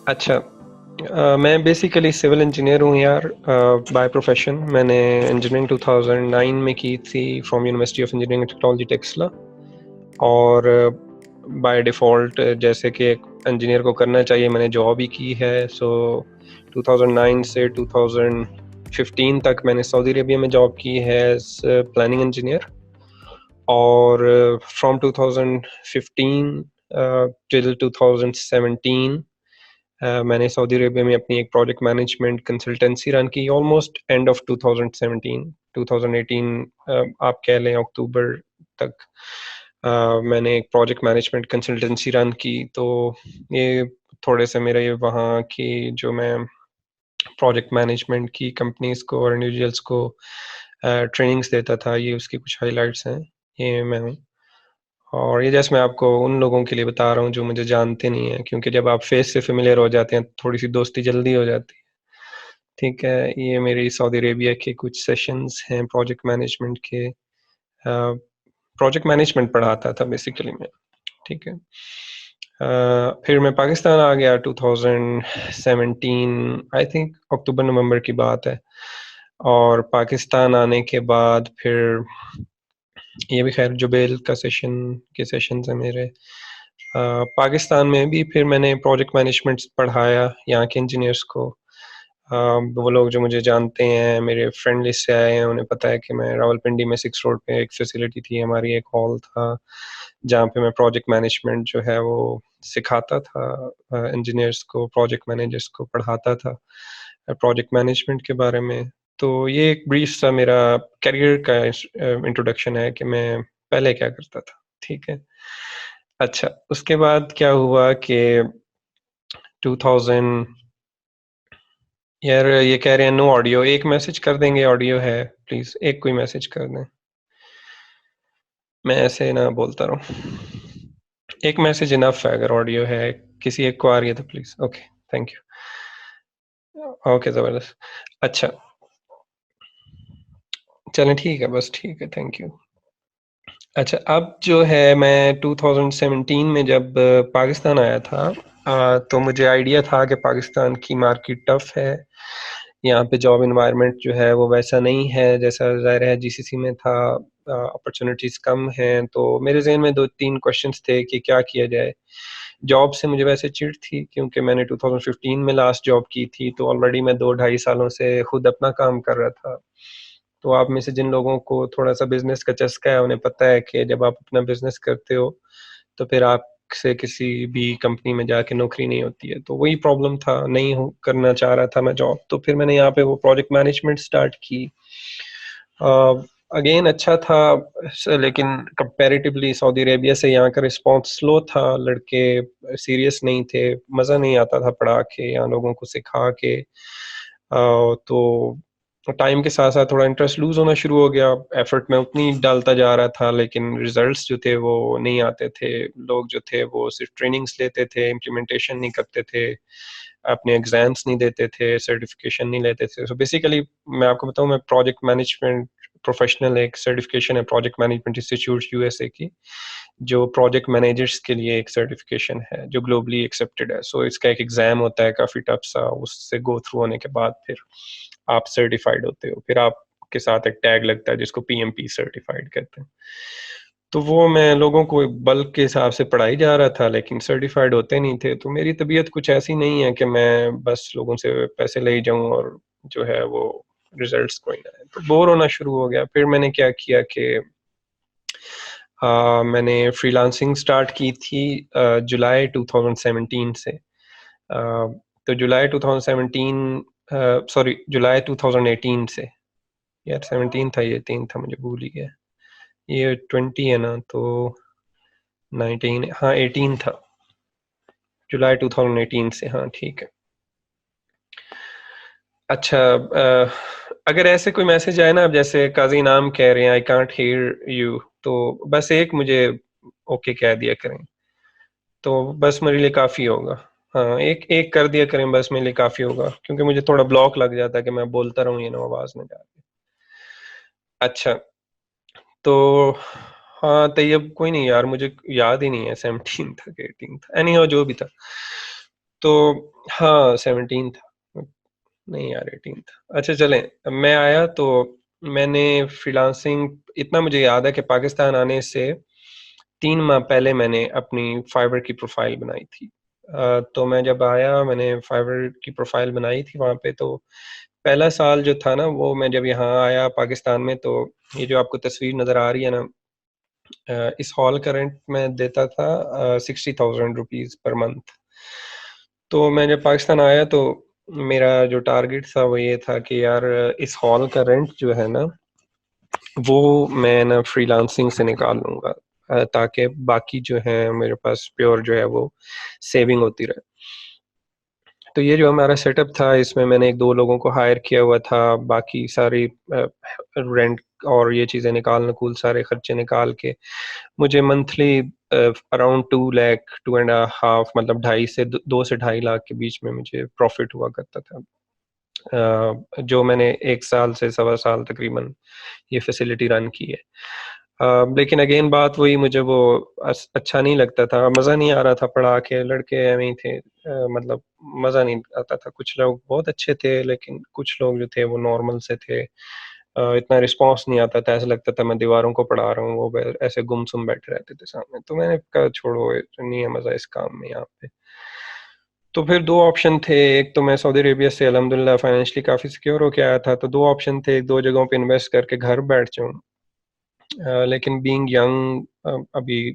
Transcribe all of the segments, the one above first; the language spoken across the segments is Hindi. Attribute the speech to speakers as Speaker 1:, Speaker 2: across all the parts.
Speaker 1: अच्छा। मैं बेसिकली सिविल इंजीनियर हूँ यार, बाय प्रोफेशन। मैंने इंजीनियरिंग 2009 में की थी from university of engineering and technology Taxila. और बाय डिफ़ॉल्ट जैसे कि एक इंजीनियर को करना चाहिए, मैंने जॉब ही की है। सो 2009 से 2015 तक मैंने सऊदी अरेबिया में जॉब की है एज़ प्लानिंग इंजीनियर। और फ्रॉम 2015 टिल 2017 मैंने सऊदी अरेबिया में अपनी एक प्रोजेक्ट मैनेजमेंट कंसल्टेंसी रन की ऑलमोस्ट एंड ऑफ 2017। 2018 आप कह लें अक्टूबर तक मैंने एक प्रोजेक्ट मैनेजमेंट कंसल्टेंसी रन की। तो ये थोड़े से मेरे ये वहाँ की जो मैं प्रोजेक्ट मैनेजमेंट की कंपनीज को और इंडिविजुअल्स को ट्रेनिंग्स देता था, ये उसकी कुछ हाइलाइट्स हैं। ये मैं हूँ। और ये जैसे मैं आपको उन लोगों के लिए बता रहा हूँ जो मुझे जानते नहीं हैं, क्योंकि जब आप फेस से फेमिलियर हो जाते हैं थोड़ी सी दोस्ती जल्दी हो जाती है। ठीक है, ये मेरी सऊदी अरेबिया के कुछ सेशंस हैं प्रोजेक्ट मैनेजमेंट के। प्रोजेक्ट मैनेजमेंट पढ़ाता था बेसिकली मैं। ठीक है। फिर मैं पाकिस्तान आ गया 2017, आई थिंक अक्टूबर नवंबर की बात है। और पाकिस्तान आने के बाद फिर ये भी खैर जुबेल का सेशंस हैं मेरे। पाकिस्तान में भी फिर मैंने प्रोजेक्ट मैनेजमेंट पढ़ाया यहाँ के इंजीनियर्स को। वो लोग जो मुझे जानते हैं, मेरे फ्रेंड लिस्ट से आए हैं, उन्हें पता है कि मैं रावलपिंडी में 6 रोड पे एक फैसिलिटी थी हमारी, एक हॉल था जहाँ पे मैं प्रोजेक्ट मैनेजमेंट जो है वो सिखाता था। इंजीनियर्स को, प्रोजेक्ट मैनेजर्स को पढ़ाता था प्रोजेक्ट मैनेजमेंट के बारे में। तो ये एक ब्रीफ सा मेरा करियर का इंट्रोडक्शन है कि मैं पहले क्या करता था। ठीक है। अच्छा, उसके बाद क्या हुआ कि 2000, यार ये कह रहे हैं नो ऑडियो। एक मैसेज कर देंगे, ऑडियो है प्लीज, एक कोई मैसेज कर दें। मैं ऐसे ना बोलता रहूं, एक मैसेज इनफ है। अगर ऑडियो है किसी एक को आ रही है तो please. Okay, thank you. Okay, जबरदस्त। अच्छा, चलें ठीक है, बस ठीक है, थैंक यू। अच्छा, अब जो है मैं 2017 में जब पाकिस्तान आया था, तो मुझे आइडिया था कि पाकिस्तान की मार्केट टफ है। यहाँ पे जॉब इन्वायरमेंट जो है वो वैसा नहीं है जैसा ज़ाहिर है जीसीसी में था। अपॉर्चुनिटीज़ कम हैं। तो मेरे ज़हन में 2-3 क्वेश्चंस थे कि क्या किया जाए। जॉब से मुझे वैसे चिढ़ थी क्योंकि मैंने 2015 में लास्ट जॉब की थी, तो ऑलरेडी मैं 2 ढाई सालों से खुद अपना काम कर रहा था। तो आप में से जिन लोगों को थोड़ा-सा बिज़नेस का चस्का है, उन्हें पता है कि जब आप अपना बिज़नेस करते हो, तो फिर आपसे किसी भी कंपनी में जाके नौकरी नहीं होती है। तो वही प्रॉब्लम था, नहीं हो करना चाह रहा था मैं जॉब, तो फिर मैंने यहाँ पे वो प्रोजेक्ट मैनेजमेंट स्टार्ट की। अगेन अच्छा था, लेकिन कंपैरेटिवली सऊदी अरेबिया से यहाँ का रिस्पॉन्स स्लो था। लड़के सीरियस नहीं थे, मज़ा नहीं आता था पढ़ा के या लोगों को सिखा के। तो टाइम के साथ साथ थोड़ा इंटरेस्ट लूज होना शुरू हो गया। एफर्ट मैं उतनी डालता जा रहा था, लेकिन रिजल्ट्स जो थे वो नहीं आते थे। लोग जो थे वो सिर्फ ट्रेनिंग्स लेते थे, इम्प्लीमेंटेशन नहीं करते थे, अपने एग्जाम्स नहीं देते थे, सर्टिफिकेशन नहीं लेते थे। सो बेसिकली मैं आपको बताऊं, मैं प्रोजेक्ट मैनेजमेंट प्रोफेशनल, एक सर्टिफिकेशन है प्रोजेक्ट मैनेजमेंट इंस्टीट्यूट यूएसए की, जो प्रोजेक्ट मैनेजर्स के लिए एक सर्टिफिकेशन है जो ग्लोबली एक्सेप्टेड है। सो इसका एक एग्जाम होता है काफ़ी टफ सा, उससे गो थ्रू होने के बाद फिर आप सर्टिफाइड होते हो। फिर आपके साथ एक टैग लगता है जिसको पीएमपी सर्टिफाइड कहते हैं। तो वो मैं लोगों को बल्क के हिसाब से पढ़ाई जा रहा था, लेकिन सर्टिफाइड होते नहीं थे। तो मेरी तबीयत कुछ ऐसी नहीं है कि मैं बस लोगों से पैसे ले जाऊं और जो है वो रिजल्ट्स कोई ना आए। तो बोर होना शुरू हो गया। फिर मैंने क्या किया कि मैंने फ्रीलांसिंग स्टार्ट की थी जुलाई 2017 से। तो जुलाई 2017, सॉरी जुलाई 2018 से। यार 17 था, ये 3 था, मुझे भूल ही गया। ये 20 है ना, तो 19, हाँ 18 था, जुलाई 2018 से। हाँ ठीक है। अच्छा, अगर ऐसे कोई मैसेज आए ना, अब जैसे काजी नाम कह रहे हैं आई कांट हियर यू, तो बस एक मुझे ओके कह दिया करें, तो बस मेरे लिए काफ़ी होगा। हाँ, एक एक कर दिया करें, बस मेरे लिए काफ़ी होगा, क्योंकि मुझे थोड़ा ब्लॉक लग जाता है कि मैं बोलता रहूँ ये ना आवाज़ में जाके। अच्छा, तो हाँ तैयब, कोई नहीं यार, मुझे याद ही नहीं है 17 था कि 18 था, एनी हाउ जो भी था। तो हाँ 17 था, नहीं यार 18 था। अच्छा चलें, मैं आया तो मैंने फ्रीलांसिंग, इतना मुझे याद है कि पाकिस्तान आने से 3 माह पहले मैंने अपनी फाइवर की प्रोफाइल बनाई थी। तो मैं जब आया मैंने फाइवर की प्रोफाइल बनाई थी वहाँ पे। तो पहला साल जो था ना, वो मैं जब यहाँ आया पाकिस्तान में, तो ये जो आपको तस्वीर नज़र आ रही है ना, इस हॉल का रेंट मैं देता था 60,000 रुपीज़ पर मंथ। तो मैं जब पाकिस्तान आया तो मेरा जो टारगेट था वो ये था कि यार इस हॉल का रेंट जो है ना, वो मैं ना फ्रीलांसिंग से निकाल लूंगा, ताकि बाकी जो है मेरे पास प्योर जो है वो सेविंग होती रहे। तो ये जो हमारा सेटअप था, इसमें मैंने एक दो लोगों को हायर किया हुआ था, बाकी सारी रेंट और ये चीज़ें निकाल नकूल सारे खर्चे निकाल के मुझे मंथली अराउंड 2 लाख 2.5, मतलब 2 से 2.5 लाख के बीच में मुझे प्रॉफिट हुआ करता था। जो मैंने 1 साल से 1.25 साल तकरीबन ये फैसिलिटी रन की है। लेकिन अगेन बात वही, मुझे वो अच्छा नहीं लगता था, मज़ा नहीं आ रहा था पढ़ा के, लड़के एवं ही थे, मतलब मज़ा नहीं आता था। कुछ लोग बहुत अच्छे थे लेकिन कुछ लोग जो थे वो नॉर्मल से थे। इतना रिस्पॉन्स नहीं आता था, ऐसा लगता था मैं दीवारों को पढ़ा रहा हूँ, वो ऐसे गुमसुम बैठे रहते थे सामने। तो मैंने कहा छोड़ो, नहीं है मज़ा इस काम में यहाँ पे। तो फिर दो ऑप्शन थे, एक तो मैं सऊदी अरेबिया से अल्हम्दुलिल्लाह फाइनेंशियली काफ़ी सिक्योर होके आया था, तो दो ऑप्शन थे, दो जगहों पे इन्वेस्ट करके घर बैठ जाऊँ। लेकिन बीइंग यंग, अभी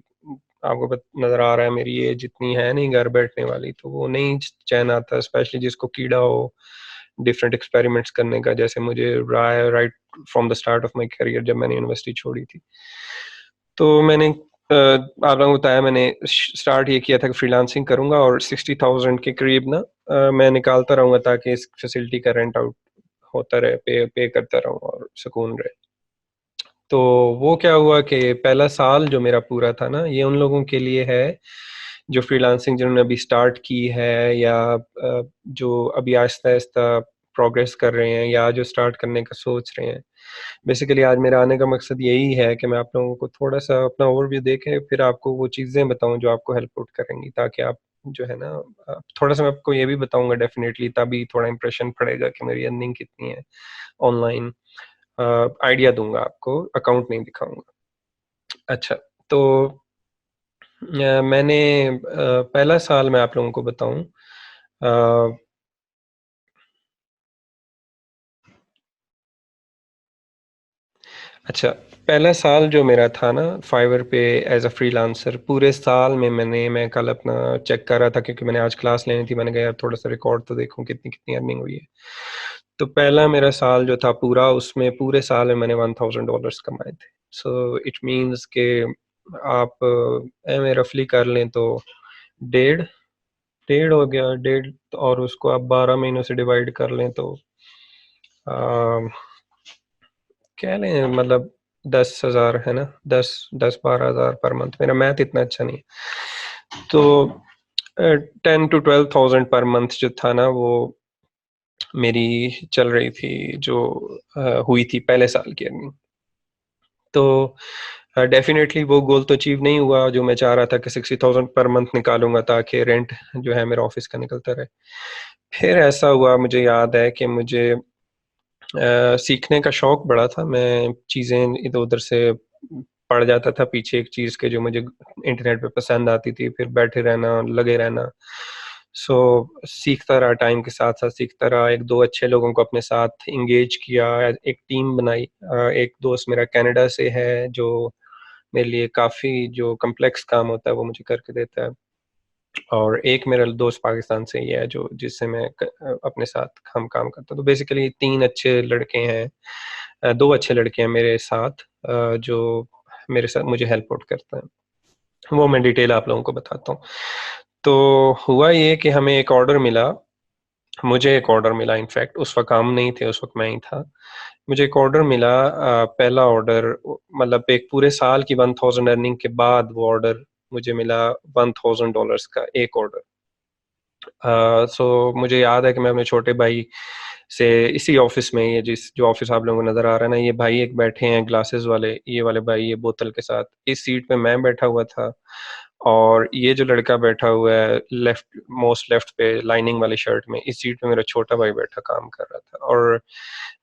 Speaker 1: आपको नज़र आ रहा है मेरी एज जितनी है नहीं घर बैठने वाली, तो वो नहीं चैन आता, स्पेशली जिसको कीड़ा हो डिफरेंट एक्सपेरिमेंट्स करने का, जैसे मुझे रहा है right from the start of my career जब मैंने यूनिवर्सिटी छोड़ी थी। तो मैंने आप लोगों को बताया, मैंने स्टार्ट ये किया था कि फ्रीलांसिंग करूंगा और 60,000 के करीब ना मैं निकालता रहूंगा, ताकि इस फैसिलिटी का रेंट आउट होता रहे, पे करता रहूं और सुकून रहे। तो वो क्या हुआ कि पहला साल जो मेरा पूरा था ना, ये उन लोगों के लिए है जो फ्रीलांसिंग जिन्होंने अभी स्टार्ट की है, या जो अभी आहिस्ता आहिस्ता प्रोग्रेस कर रहे हैं, या जो स्टार्ट करने का सोच रहे हैं। बेसिकली आज मेरा आने का मकसद यही है कि मैं आप लोगों को थोड़ा सा अपना ओवरव्यू देके फिर आपको वो चीज़ें बताऊं जो आपको हेल्प आउट करेंगी, ताकि आप जो है ना, थोड़ा सा मैं आपको ये भी बताऊंगा डेफिनेटली, तभी थोड़ा इंप्रेशन पड़ेगा कि मेरी अर्निंग कितनी है ऑनलाइन। आइडिया दूंगा आपको, अकाउंट नहीं दिखाऊंगा। अच्छा, तो मैंने पहला साल मैं आप लोगों को बताऊं, अच्छा, पहला साल जो मेरा था ना फाइवर पे एज अ फ्रीलांसर, पूरे साल में मैं कल अपना चेक कर रहा था क्योंकि मैंने आज क्लास लेनी थी, मैंने कहा यार थोड़ा सा रिकॉर्ड तो देखूं कितनी कितनी अर्निंग हुई है। तो पहला मेरा साल जो था पूरा, उसमें पूरे साल में मैंने $1,000 कमाए थे। सो इट मीन्स के आप में रफली कर लें तो डेढ़ डेढ़ हो गया, डेढ़, और उसको आप 12 महीनों से डिवाइड कर लें तो कह लें मतलब 10,000 है ना, 10-12 हज़ार पर मंथ। मेरा मैथ इतना अच्छा नहीं है, तो 10 to 12,000 पर मंथ जो था ना, वो मेरी चल रही थी, जो हुई थी पहले साल की अर्निंग। तो डेफिनेटली वो गोल तो अचीव नहीं हुआ जो मैं चाह रहा था कि 60,000 पर मंथ निकालूंगा ताकि रेंट जो है मेरा ऑफिस का निकलता रहे। फिर ऐसा हुआ, मुझे याद है कि मुझे सीखने का शौक बड़ा था, मैं चीज़ें इधर उधर से पढ़ जाता था पीछे एक चीज़ के जो मुझे इंटरनेट पे पसंद आती थी, फिर बैठे रहना, लगे रहना। सो सीखता रहा, टाइम के साथ साथ सीखता रहा, एक दो अच्छे लोगों को अपने साथ इंगेज किया, एक टीम बनाई। एक दोस्त मेरा कनाडा से है जो मेरे लिए काफ़ी जो कम्प्लेक्स काम होता है वो मुझे करके देता है, और एक मेरा दोस्त पाकिस्तान से ही है जो जिससे मैं अपने साथ हम काम करता हूँ। तो बेसिकली 3 अच्छे लड़के हैं, 2 अच्छे लड़के हैं मेरे साथ, जो मेरे साथ मुझे हेल्प आउट करते हैं। वो मैं डिटेल आप लोगों को बताता हूँ। तो हुआ ये कि हमें एक ऑर्डर मिला, मुझे एक ऑर्डर मिला, इनफैक्ट उस वक्त काम नहीं थे, उस वक्त मैं ही था। मुझे एक ऑर्डर मिला, पहला ऑर्डर, मतलब एक पूरे साल की 1,000 अर्निंग के बाद वो ऑर्डर मुझे मिला, $1,000 का एक ऑर्डर। सो मुझे याद है कि मैं अपने छोटे भाई से इसी ऑफिस में, ये जिस जो ऑफिस आप लोगों को नज़र आ रहा है ना, ये भाई एक बैठे हैं ग्लासेस वाले, ये वाले भाई ये बोतल के साथ, इस सीट पे मैं बैठा हुआ था, और ये जो लड़का बैठा हुआ है लेफ्ट पे लाइनिंग वाली शर्ट में, इस सीट पे मेरा छोटा भाई बैठा काम कर रहा था। और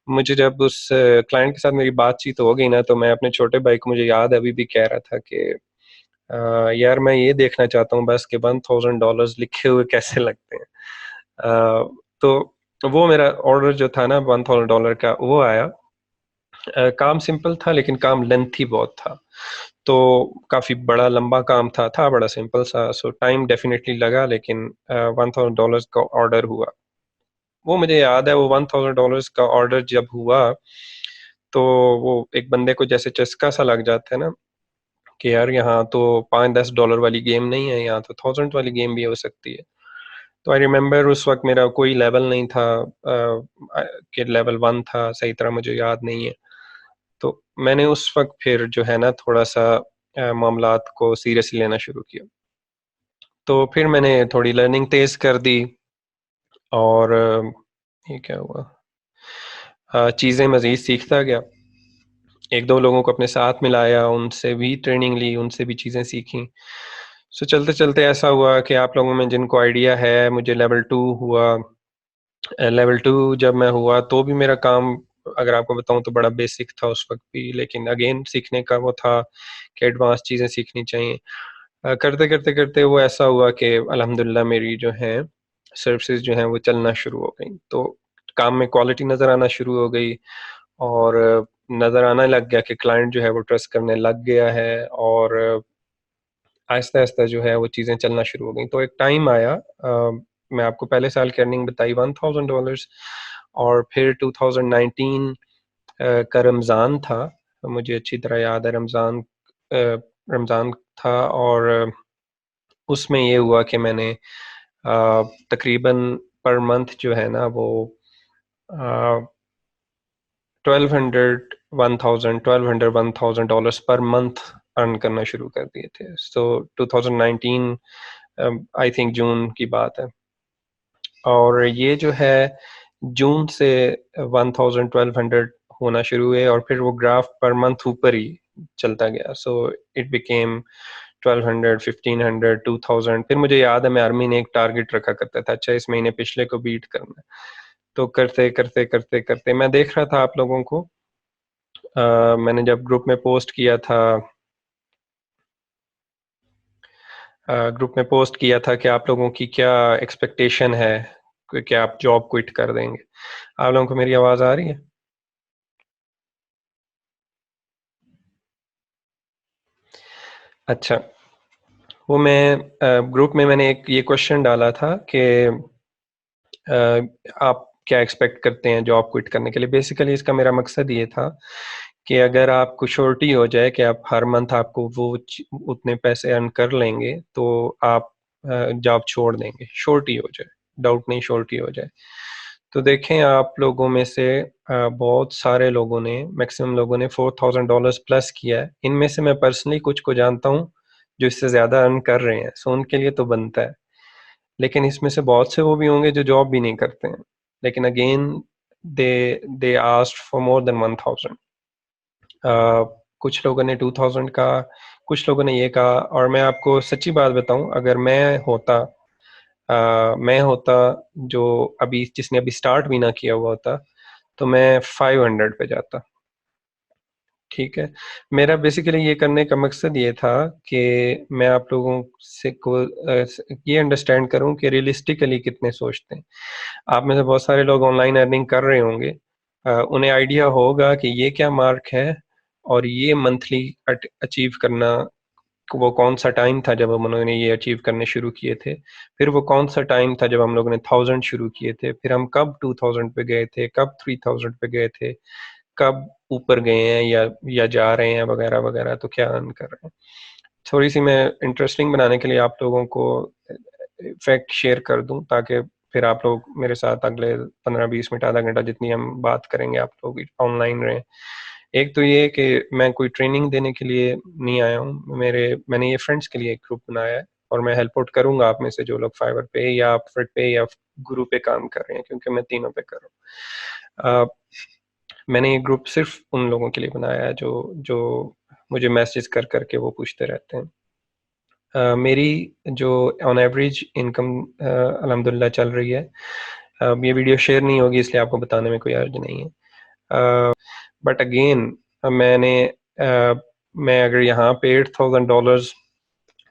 Speaker 1: मुझे जब उस क्लाइंट के साथ मेरी बातचीत हो गई ना, तो मैं अपने छोटे भाई को, मुझे याद है अभी भी, कह रहा था कि यार मैं ये देखना चाहता हूँ बस कि $1000 लिखे हुए कैसे लगते हैं। तो वो मेरा ऑर्डर जो था ना $1000 का, वो आया। काम सिंपल था लेकिन काम लेंथी बहुत था। तो काफ़ी बड़ा लंबा काम था बड़ा सिंपल सा। सो टाइम डेफिनेटली लगा, लेकिन $1000 का ऑर्डर हुआ। वो मुझे याद है, वो $1000 का ऑर्डर जब हुआ, तो वो एक बंदे को जैसे चस्का सा लग जाता है ना, कि यार यहाँ तो $5-10 वाली गेम नहीं है, यहाँ तो 1000 वाली गेम भी हो सकती है। तो आई रिमेम्बर उस वक्त मेरा कोई लेवल नहीं था, कि लेवल 1 था, सही तरह मुझे याद नहीं है। तो मैंने उस वक्त फिर जो है ना थोड़ा सा मामलात को सीरियसली लेना शुरू किया। तो फिर मैंने थोड़ी लर्निंग तेज कर दी। और ये क्या हुआ, चीज़ें मज़ीद सीखता गया। एक दो लोगों को अपने साथ मिलाया, उनसे भी ट्रेनिंग ली, उनसे भी चीज़ें सीखी। सो चलते चलते ऐसा हुआ कि आप लोगों में जिनको आइडिया है, मुझे लेवल 2 हुआ। लेवल 2 जब मैं हुआ तो भी मेरा काम, अगर आपको बताऊं तो बड़ा बेसिक था उस वक्त भी, लेकिन अगेन सीखने का वो था कि एडवांस चीज़ें सीखनी चाहिए। करते करते करते वो ऐसा हुआ कि अल्हम्दुलिल्लाह मेरी जो है सर्विसेज जो हैं वो चलना शुरू हो गई। तो काम में क्वालिटी नज़र आना शुरू हो गई, और नज़र आने लग गया कि क्लाइंट जो है वो ट्रस्ट करने लग गया है, और आहिस्ता-आहिस्ता जो है वो चीज़ें चलना शुरू हो गई। तो एक टाइम आया, मैं आपको पहले साल की अर्निंग बताई $1000, और फिर 2019 का रमज़ान था। मुझे अच्छी तरह याद है, रमज़ान था, और उसमें ये हुआ कि मैंने तकरीबन पर मंथ जो है ना वो 1200 $1200 पर मंथ अर्न करना शुरू कर दिए थे। सो 2019, आई थिंक जून की बात है। और ये जो है जून से 1000 1200 होना शुरू हुए, और फिर वो ग्राफ पर मंथ ऊपर ही चलता गया। So it became 1200 1500 2000। फिर मुझे याद है मैं आर्मी ने एक टारगेट रखा करता था, अच्छा इस महीने पिछले को बीट करना है। तो करते करते करते करते मैं देख रहा था आप लोगों को, मैंने जब ग्रुप में पोस्ट किया था, कि आप लोगों की क्या एक्सपेक्टेशन है, कि आप जॉब क्विट कर देंगे। आप लोगों को मेरी आवाज़ आ रही है? अच्छा। वो मैं ग्रुप में मैंने एक ये क्वेश्चन डाला था कि आप क्या एक्सपेक्ट करते हैं जॉब क्विट करने के लिए। बेसिकली इसका मेरा मकसद ये था कि अगर आपको श्योरिटी हो जाए कि आप हर मंथ आपको वो उतने पैसे अर्न कर लेंगे, तो आप जॉब छोड़ देंगे, श्योरिटी हो जाए, डाउट नहीं, श्योरिटी हो जाए। तो देखें, आप लोगों में से बहुत सारे लोगों ने, मैक्सिमम लोगों ने $4000 प्लस किया है। इनमें से मैं पर्सनली कुछ को जानता हूँ जो इससे ज़्यादा अर्न कर रहे हैं, सो उनके लिए तो बनता है। लेकिन इसमें से बहुत से वो भी होंगे जो जॉब भी नहीं करते हैं, लेकिन again they they asked for more than 1000। कुछ लोगों ने 2000 का, कुछ लोगों ने ये कहा। और मैं आपको सच्ची बात बताऊं, अगर मैं होता जो अभी, जिसने अभी स्टार्ट भी ना किया हुआ होता, तो मैं 500 पे जाता। ठीक है। मेरा बेसिकली ये करने का मकसद ये था कि मैं आप लोगों से को ये अंडरस्टैंड करूं कि रियलिस्टिकली कितने सोचते हैं। आप में से बहुत सारे लोग ऑनलाइन अर्निंग कर रहे होंगे, उन्हें आइडिया होगा कि ये क्या मार्क है, और ये मंथली अचीव करना, वो कौन सा टाइम था जब हम उन्होंने ये अचीव करने शुरू किए थे। फिर वो कौन सा टाइम था जब हम लोगों ने 1000 शुरू किए थे, फिर हम कब 2000 पे गए थे, कब 3000 पे गए थे, कब ऊपर गए हैं या जा रहे हैं, वगैरह वगैरह, तो क्या अर्न कर रहे हैं। थोड़ी सी मैं इंटरेस्टिंग बनाने के लिए आप लोगों को फैक्ट शेयर कर दूं, ताकि फिर आप लोग मेरे साथ अगले 15-20 मिनट, आधा घंटा, जितनी हम बात करेंगे, आप लोग ऑनलाइन रहें। एक तो ये कि मैं कोई ट्रेनिंग देने के लिए नहीं आया हूँ, मैंने ये फ्रेंड्स के लिए एक ग्रुप बनाया है, और मैं हेल्प आउट करूंगा आप में से जो लोग फाइवर पे या अपवर्क पे या गुरु पे काम कर रहे हैं, क्योंकि मैं तीनों पे कर रहा हूँ। मैंने ये ग्रुप सिर्फ उन लोगों के लिए बनाया है जो जो मुझे मैसेज कर करके वो पूछते रहते हैं। मेरी जो ऑन एवरेज इनकम अल्हम्दुलिल्लाह चल रही है। अब ये वीडियो शेयर नहीं होगी इसलिए आपको बताने में कोई हर्ज नहीं है। बट अगेन मैंने मैं अगर यहाँ पे $8,000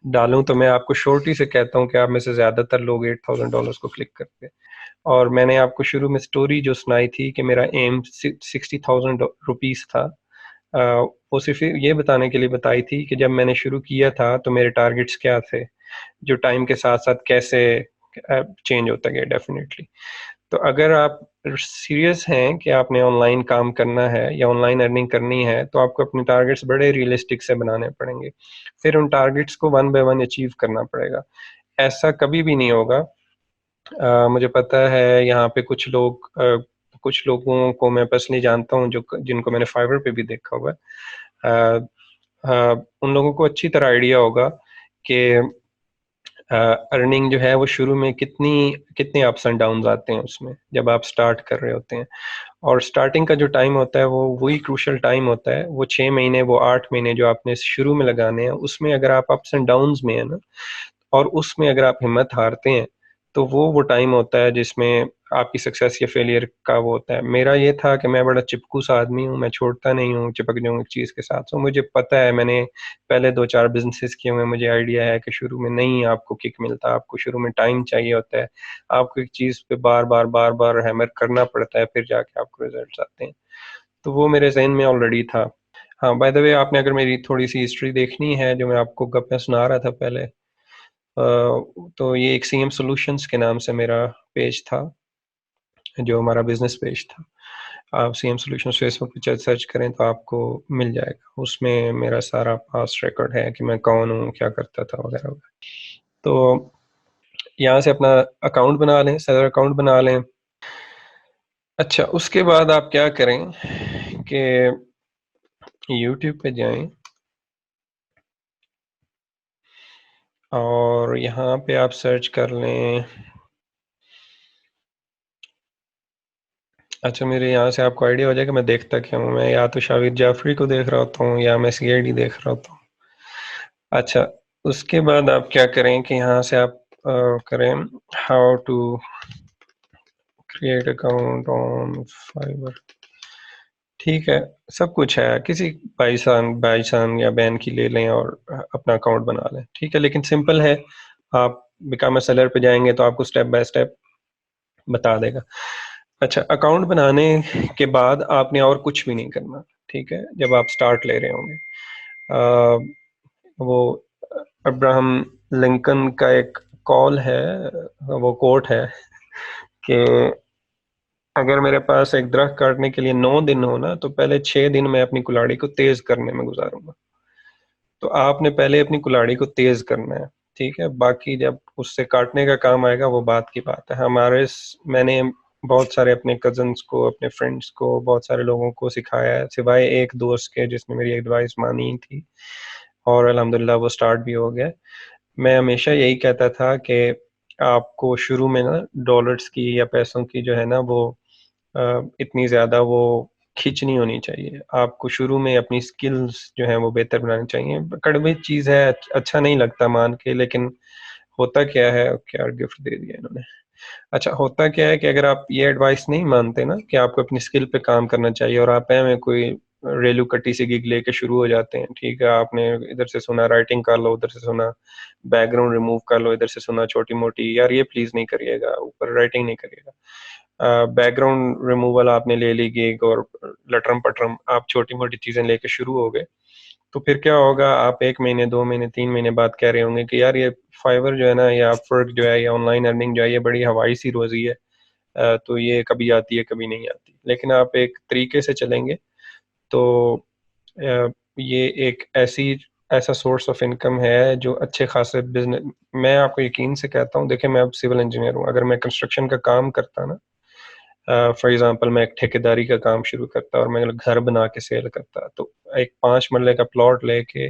Speaker 1: डालूं तो मैं आपको शॉर्टी से कहता हूँ कि आप में से ज़्यादातर लोग $8,000 को क्लिक करते हैं। और मैंने आपको शुरू में स्टोरी जो सुनाई थी कि मेरा एम 60,000 रुपीज़ था, वो सिर्फ ये बताने के लिए बताई थी कि जब मैंने शुरू किया था तो मेरे टारगेट्स क्या थे, जो टाइम के साथ साथ कैसे चेंज होता गया डेफिनेटली। तो अगर आप सीरियस हैं कि आपने ऑनलाइन काम करना है या ऑनलाइन अर्निंग करनी है तो आपको अपने टारगेट्स बड़े रियलिस्टिक से बनाने पड़ेंगे, फिर उन टारगेट्स को वन बाय वन अचीव करना पड़ेगा। ऐसा कभी भी नहीं होगा। मुझे पता है यहाँ पे कुछ लोगों को मैं पर्सनली जानता हूँ जो जिनको मैंने फाइवर पे भी देखा हुआ है। उन लोगों को अच्छी तरह आइडिया होगा कि अर्निंग जो है वो शुरू में कितनी कितने अप्स एंड डाउन्स आते हैं उसमें जब आप स्टार्ट कर रहे होते हैं। और स्टार्टिंग का जो टाइम होता है वो वही क्रूशल टाइम होता है, वो 6 महीने, वो 8 महीने जो आपने शुरू में लगाने हैं, उसमें अगर आप अप्स एंड डाउन्स में है ना, और उसमें अगर आप हिम्मत हारते हैं तो वो टाइम होता है जिसमें आपकी सक्सेस या फेलियर का वो होता है। मेरा ये था कि मैं बड़ा चिपकू सा आदमी हूँ, मैं छोड़ता नहीं हूँ, चिपक जाऊँ एक चीज़ के साथ। तो मुझे पता है, मैंने पहले 2-4 बिजनेसेस किए हुए हैं, मुझे आइडिया है कि शुरू में नहीं आपको किक मिलता, आपको शुरू में टाइम चाहिए होता है, आपको एक चीज़ पे बार-बार हैमर करना पड़ता है, फिर जाके आपको रिजल्ट्स आते हैं। तो वो मेरे ज़हन में ऑलरेडी था। हाँ, बाय द वे आपने अगर मेरी थोड़ी-सी हिस्ट्री देखनी है जो मैं आपको गप्पें सुना रहा था पहले, तो ये एक सीएम सॉल्यूशंस के नाम से मेरा पेज था, जो हमारा बिजनेस पेज था। आप सीएम सॉल्यूशंस फेसबुक पे सर्च करें तो आपको मिल जाएगा। उसमें मेरा सारा पास्ट रिकॉर्ड है कि मैं कौन हूँ, क्या करता था वगैरह वगैरह। तो यहाँ से अपना अकाउंट बना लें, सेलर अकाउंट बना लें। अच्छा, उसके बाद आप क्या करें कि यूट्यूब पे जाएं और यहाँ पे आप सर्च कर लें। अच्छा, मेरे यहाँ से आपको आइडिया हो जाएगा मैं देखता क्या हूँ। मैं या तो शाहिद जाफरी को देख रहा होता हूँ या मैं सीआईडी देख रहा होता हूँ। अच्छा, उसके बाद आप क्या करें कि यहाँ से आप करें how to create account on Fiverr. ठीक है, सब कुछ है, किसी भाईसान या बहन की ले लें और अपना अकाउंट बना लें। ठीक है, लेकिन सिंपल है। आप बिकम अ सेलर पे जाएंगे तो आपको स्टेप बाय स्टेप बता देगा। अच्छा, अकाउंट बनाने के बाद आपने और कुछ भी नहीं करना। ठीक है, जब आप स्टार्ट ले रहे होंगे, वो अब्राहम लिंकन का एक कॉल है, वो कोट है कि अगर मेरे पास एक दरख्त काटने के लिए 9 दिन हो ना, तो पहले 6 दिन मैं अपनी कुल्हाड़ी को तेज करने में गुजारूंगा। तो आपने पहले अपनी कुल्हाड़ी को तेज करना है। ठीक है, बाकी जब उससे काटने का काम आएगा वो बात की बात है। मैंने बहुत सारे अपने कजन्स को, अपने फ्रेंड्स को, बहुत सारे लोगों को सिखाया है, सिवाय एक दोस्त के जिसने मेरी एडवाइस मानी थी और अल्हम्दुलिल्लाह वो स्टार्ट भी हो गया। मैं हमेशा यही कहता था कि आपको शुरू में ना डॉलर्स की या पैसों की जो है ना वो इतनी ज़्यादा वो खींच नहीं होनी चाहिए। आपको शुरू में अपनी स्किल्स जो हैं वो बेहतर बनानी चाहिए। कड़वी चीज़ है, अच्छा नहीं लगता मान के, लेकिन होता क्या है, क्या गिफ्ट दे दिया इन्होंने। अच्छा, होता क्या है कि अगर आप ये एडवाइस नहीं मानते ना कि आपको अपनी स्किल पे काम करना चाहिए और आप में कोई रेलू कट्टी से गिग लेके शुरू हो जाते हैं। ठीक है, आपने इधर से सुना राइटिंग कर लो, उधर से सुना बैकग्राउंड रिमूव कर लो, इधर से सुना छोटी मोटी, यार ये प्लीज नहीं करिएगा, ऊपर राइटिंग नहीं करिएगा। बैकग्राउंड रिमूवल आपने ले ली गिग और लटरम पटरम आप छोटी मोटी चीजें लेके शुरू हो गए, तो फिर क्या होगा, आप 1 महीने 2 महीने 3 महीने बाद कह रहे होंगे कि यार ये फाइवर जो है ना, या अपवर्क जो है, या ऑनलाइन अर्निंग जो है, ये बड़ी हवाई सी रोजी है। तो ये कभी आती है कभी नहीं आती। लेकिन आप एक तरीके से चलेंगे तो ये एक ऐसा सोर्स ऑफ इनकम है जो अच्छे खासे बिजनेस। मैं आपको यकीन से कहता हूँ, देखिए मैं अब सिविल इंजीनियर हूँ, अगर मैं कंस्ट्रक्शन का काम करता ना, फॉर एग्जांपल मैं एक ठेकेदारी का काम शुरू करता और मैं घर बना के सेल करता, तो एक 5 मरले का प्लॉट लेके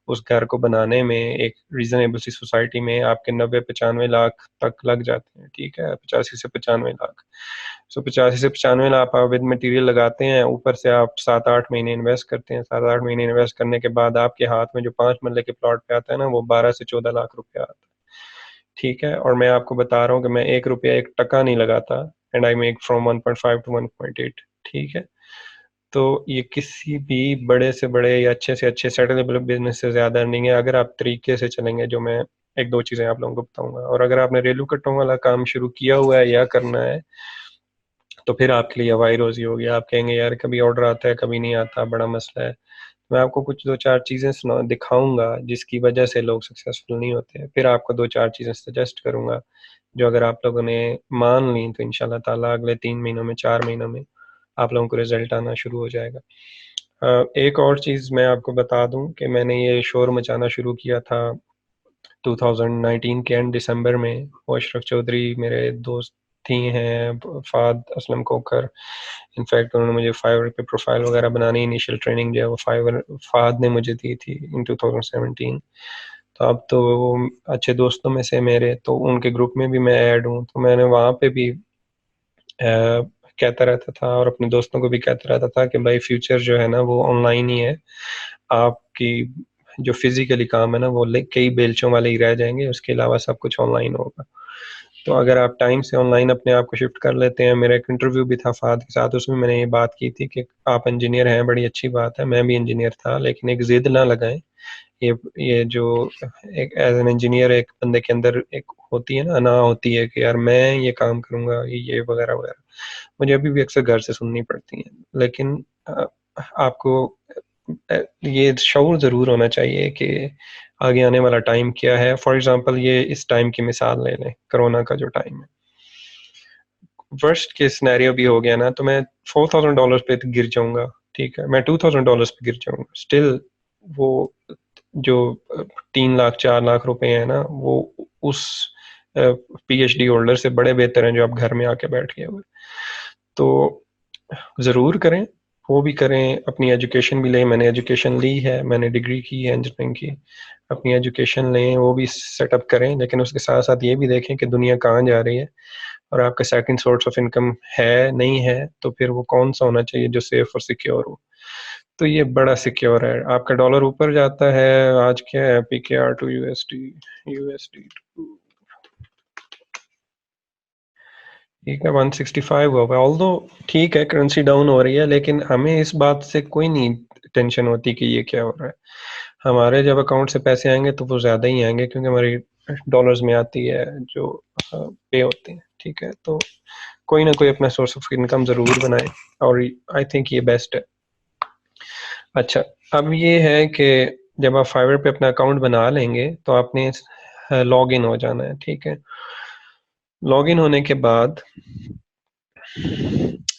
Speaker 1: उस घर को बनाने में एक रीजनेबल सी सोसाइटी में आपके 90-95 लाख तक लग जाते हैं। ठीक है, 85 से 95 लाख। सो 85 से 95 आप विद मटेरियल लगाते हैं, ऊपर से आप 7-8 महीने इन्वेस्ट करते हैं। 7-8 महीने इन्वेस्ट करने के बाद आपके हाथ में जो 5 मरले के प्लॉट पे आता है ना, वो 12 से 14 लाख रुपया आता है। ठीक है, और मैं आपको बता रहा हूँ कि मैं 1 रुपया 1 टका नहीं लगाता, and I make from 1.5 to 1.8। ठीक है, तो ये किसी भी बड़े से बड़े या अच्छे से अच्छे सेटलेबल बिजनेस से ज़्यादा अर्निंग है, अगर आप तरीके से चलेंगे, जो मैं एक दो चीज़ें आप लोगों को बताऊंगा। और अगर आपने रेलू कट्टों वाला काम शुरू किया हुआ है या करना है, तो फिर आपके लिए हवाई रोजी होगी। आप कहेंगे यार कभी ऑर्डर आता है कभी नहीं आता, बड़ा मसला है। मैं आपको कुछ दो चार चीज़ें सुना दिखाऊंगा जिसकी वजह से लोग सक्सेसफुल नहीं होते हैं, फिर आपको दो चार चीज़ें सजेस्ट करूंगा जो अगर आप लोगों ने मान ली तो इंशाल्लाह ताला अगले 3 महीनों में 4 महीनों में आप लोगों को रिजल्ट आना शुरू हो जाएगा। एक और चीज़ मैं आपको बता दूं कि मैंने ये शोर मचाना शुरू किया था 2019 के एंड दिसंबर में। वो अशरफ चौधरी मेरे दोस्त थी हैं, फाद असलम कोकर। इनफैक्ट उन्होंने मुझे फाइवर पे प्रोफाइल वगैरह बनानी, इनिशियल ट्रेनिंग जो है वो फाइवर फाद ने मुझे दी थी इन 2017। तो अब तो वो अच्छे दोस्तों में से मेरे, तो उनके ग्रुप में भी मैं ऐड हूँ। तो मैंने वहाँ पे भी कहता रहता था और अपने दोस्तों को भी कहता रहता था कि भाई फ्यूचर जो है ना वो ऑनलाइन ही है। आपकी जो फिजिकली काम है ना वो कई बेलचों वाले ही रह जाएंगे, उसके अलावा सब कुछ ऑनलाइन होगा। तो अगर आप टाइम से ऑनलाइन अपने आप को शिफ्ट कर लेते हैं, मेरा एक इंटरव्यू भी था फाद के साथ, उसमें मैंने ये बात की थी कि आप इंजीनियर हैं, बड़ी अच्छी बात है, मैं भी इंजीनियर था, लेकिन एक जिद ना लगाएं। ये जो एक एज एन इंजीनियर एक बंदे के अंदर एक होती है ना होती है कि यार मैं ये काम करूंगा, ये वगैरह वगैरह, मुझे अभी भी अक्सर घर से सुननी पड़ती है। लेकिन आपको ये शऊर ज़रूर होना चाहिए कि आगे आने वाला टाइम क्या है। फॉर एग्जांपल ये इस टाइम की मिसाल ले लें, कोरोना का जो टाइम है, वर्स्ट के सिनेरियो भी हो गया ना तो मैं $4,000 पे गिर जाऊंगा। ठीक है, मैं $2,000 पे गिर जाऊंगा, स्टिल वो जो 3 लाख 4 लाख रुपए हैं ना, वो उस पीएचडी होल्डर से बड़े बेहतर हैं जो आप घर में आके बैठ गए हुए। तो ज़रूर करें, वो भी करें, अपनी एजुकेशन भी लें। मैंने एजुकेशन ली है, मैंने डिग्री की है इंजीनियरिंग की। अपनी एजुकेशन लें, वो भी सेटअप करें, लेकिन उसके साथ साथ ये भी देखें कि दुनिया कहाँ जा रही है और आपका सेकंड सोर्स ऑफ इनकम है नहीं है, तो फिर वो कौन सा होना चाहिए जो सेफ और सिक्योर हो। तो ये बड़ा सिक्योर है। आपका डॉलर ऊपर जाता है, आज क्या है, PKR टू यूएसडी, यूएसडी ठीक है 165 हुआ हुआ। ऑल्दो ठीक है करेंसी डाउन हो रही है, लेकिन हमें इस बात से कोई नहीं टेंशन होती कि ये क्या हो रहा है। हमारे जब अकाउंट से पैसे आएंगे तो वो ज़्यादा ही आएंगे, क्योंकि हमारी डॉलर्स में आती है जो पे होते हैं। ठीक है, तो कोई ना कोई अपना सोर्स ऑफ इनकम ज़रूर बनाए, और आई थिंक ये बेस्ट है। अच्छा, अब ये है कि जब आप फाइवर पे अपना अकाउंट बना लेंगे तो आपने लॉग इन हो जाना है। ठीक है, लॉग इन होने के बाद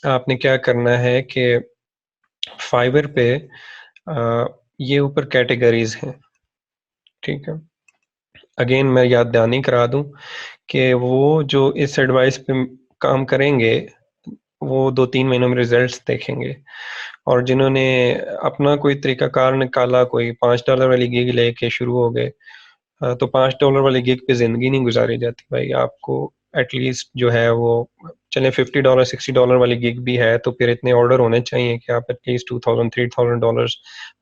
Speaker 1: आपने क्या करना है कि फाइवर पे ये ऊपर कैटेगरीज हैं। ठीक है, अगेन मैं याद दहानी करा दूं कि वो जो इस एडवाइस पे काम करेंगे वो 2-3 महीनों में रिजल्ट्स देखेंगे, और जिन्होंने अपना कोई तरीकाकार निकाला, कोई $5 वाली गिग लेके शुरू हो गए, तो $5 वाली गिग पे जिंदगी नहीं गुजारी जाती भाई। आपको एटलीस्ट जो है वो, चले $50 $60 वाली गिग भी है तो फिर इतने ऑर्डर होने चाहिए कि आप एटलीस्ट $2,000 $3,000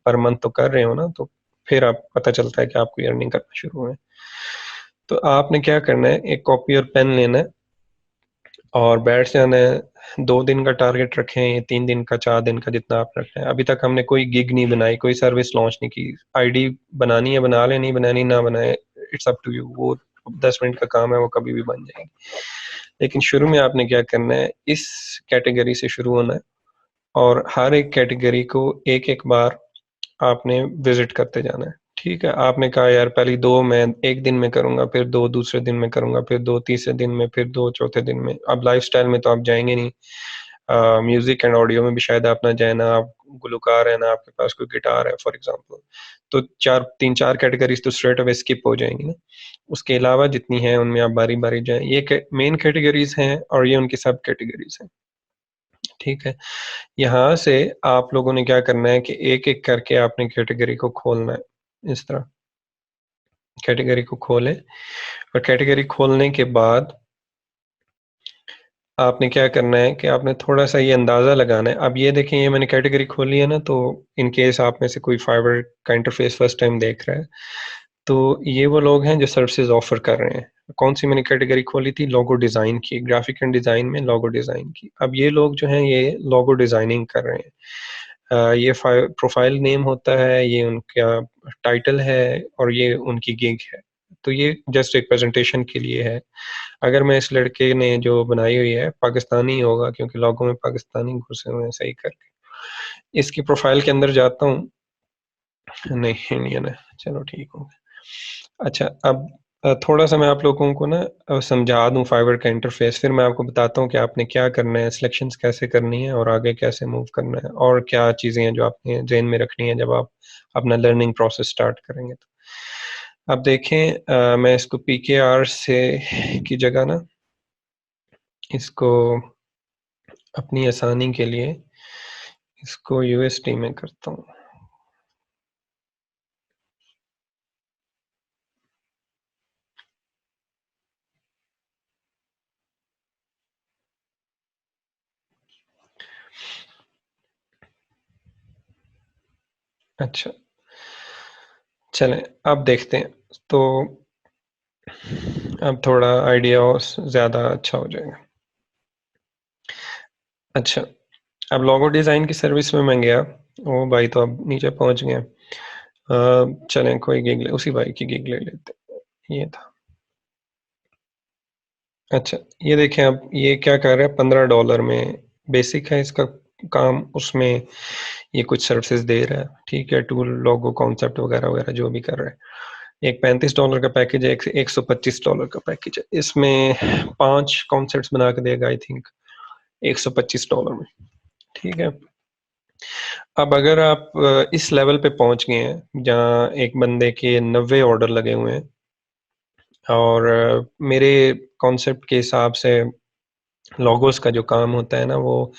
Speaker 1: पर मंथ तो कर रहे हो ना, तो फिर आप पता चलता है कि आपको अर्निंग करना शुरू हुए। तो आपने क्या करना है, एक कॉपी और पेन लेना है और बैठ जाना है। 2 दिन का टारगेट रखें, 3 दिन का, 4 दिन का, जितना आप रखें। अभी तक हमने कोई गिग नहीं बनाई, कोई सर्विस लॉन्च नहीं की। आईडी बनानी है बना ले, नहीं बनानी ना बनाए, इट्स अप टू यू। वो 10 मिनट का काम है, वो कभी भी बन जाएगी। लेकिन शुरू में आपने क्या करना है, इस कैटेगरी से शुरू होना है और हर एक कैटेगरी को एक एक बार आपने विजिट करते जाना है। ठीक है, आपने कहा यार पहले 2 मैं एक दिन में करूंगा, फिर 2 दूसरे दिन में करूंगा, फिर 2 तीसरे दिन में, फिर 2 चौथे दिन में। अब लाइफस्टाइल में तो आप जाएंगे नहीं, म्यूजिक एंड ऑडियो में भी शायद आप ना जाए, ना आप गुलकार है, ना आपके पास कोई गिटार है फॉर एग्जांपल, तो 3-4 कैटेगरीज तो स्ट्रेट अवे स्किप हो जाएंगी ना। उसके अलावा जितनी हैं उनमें आप बारी बारी जाएं। ये मेन कैटेगरीज हैं और ये उनकी सब कैटेगरीज हैं। ठीक है, यहाँ से आप लोगों ने क्या करना है कि एक एक करके आपने कैटेगरी को खोलना है। इस तरह कैटेगरी को खोलें, और कैटेगरी खोलने के बाद आपने क्या करना है कि आपने थोड़ा-सा ये अंदाज़ा लगाना है। अब ये देखें, ये मैंने कैटेगरी खोली है ना, तो इन केस आप में से कोई फाइवर का इंटरफ़ेस फर्स्ट टाइम देख रहा है, तो ये वो लोग हैं जो सर्विसेज़ ऑफ़र कर रहे हैं। कौन-सी मैंने कैटेगरी खोली थी? लोगो डिज़ाइन की, ग्राफ़िक एंड डिज़ाइन में लोगो डिज़ाइन की। अब ये लोग जो हैं, ये लोगो डिज़ाइनिंग कर रहे हैं। ये प्रोफ़ाइल नेम होता है, ये उनका टाइटल है और ये उनकी गिग है। तो ये जस्ट एक प्रेज़ेंटेशन के लिए है। अगर मैं इस लड़के ने जो बनाई हुई है, पाकिस्तानी होगा क्योंकि लोगों में पाकिस्तानी घुसे हुए हैं सही करके। इसकी प्रोफ़ाइल के अंदर जाता हूँ, नहीं इंडियन है, चलो ठीक हो गया। अच्छा, अब थोड़ा-सा मैं आप लोगों को ना समझा दूँ फाइवर का इंटरफ़ेस, फिर मैं आपको बताता हूँ कि आपने क्या करना है, सिलेक्शंस कैसे करनी है और आगे कैसे मूव करना है और क्या चीज़ें हैं जो आपने ज़हन में रखनी है जब आप अपना लर्निंग प्रोसेस स्टार्ट करेंगे तो। अब देखें, मैं इसको पीकेआर से की जगह ना इसको अपनी आसानी के लिए इसको यूएसडी में करता हूँ। अच्छा, चलें अब देखते हैं। तो अब थोड़ा आइडिया और ज़्यादा अच्छा हो जाएगा। अच्छा, अब लोगो डिज़ाइन की सर्विस में मैं गया। ओ भाई तो अब नीचे पहुँच गए। चलें कोई गिग ले, उसी भाई की गिग ले लेते हैं। ये था। अच्छा, ये देखें, अब ये क्या कर रहा है, $15 में बेसिक है इसका काम, उसमें ये कुछ सर्विसेज दे रहा है, ठीक है, टूल, लोगो, कॉन्सेप्ट वगैरह वगैरह जो भी कर रहा है। एक $35 का पैकेज है, एक $125 का पैकेज है। इसमें 5 कॉन्सेप्ट्स बना के देगा आई थिंक $125 में, ठीक है। अब अगर आप इस लेवल पे पहुंच गए हैं जहां एक बंदे के 90 ऑर्डर लगे हुए हैं और मेरे कॉन्सेप्ट के हिसाब से लोगोस का जो काम होता है ना, वो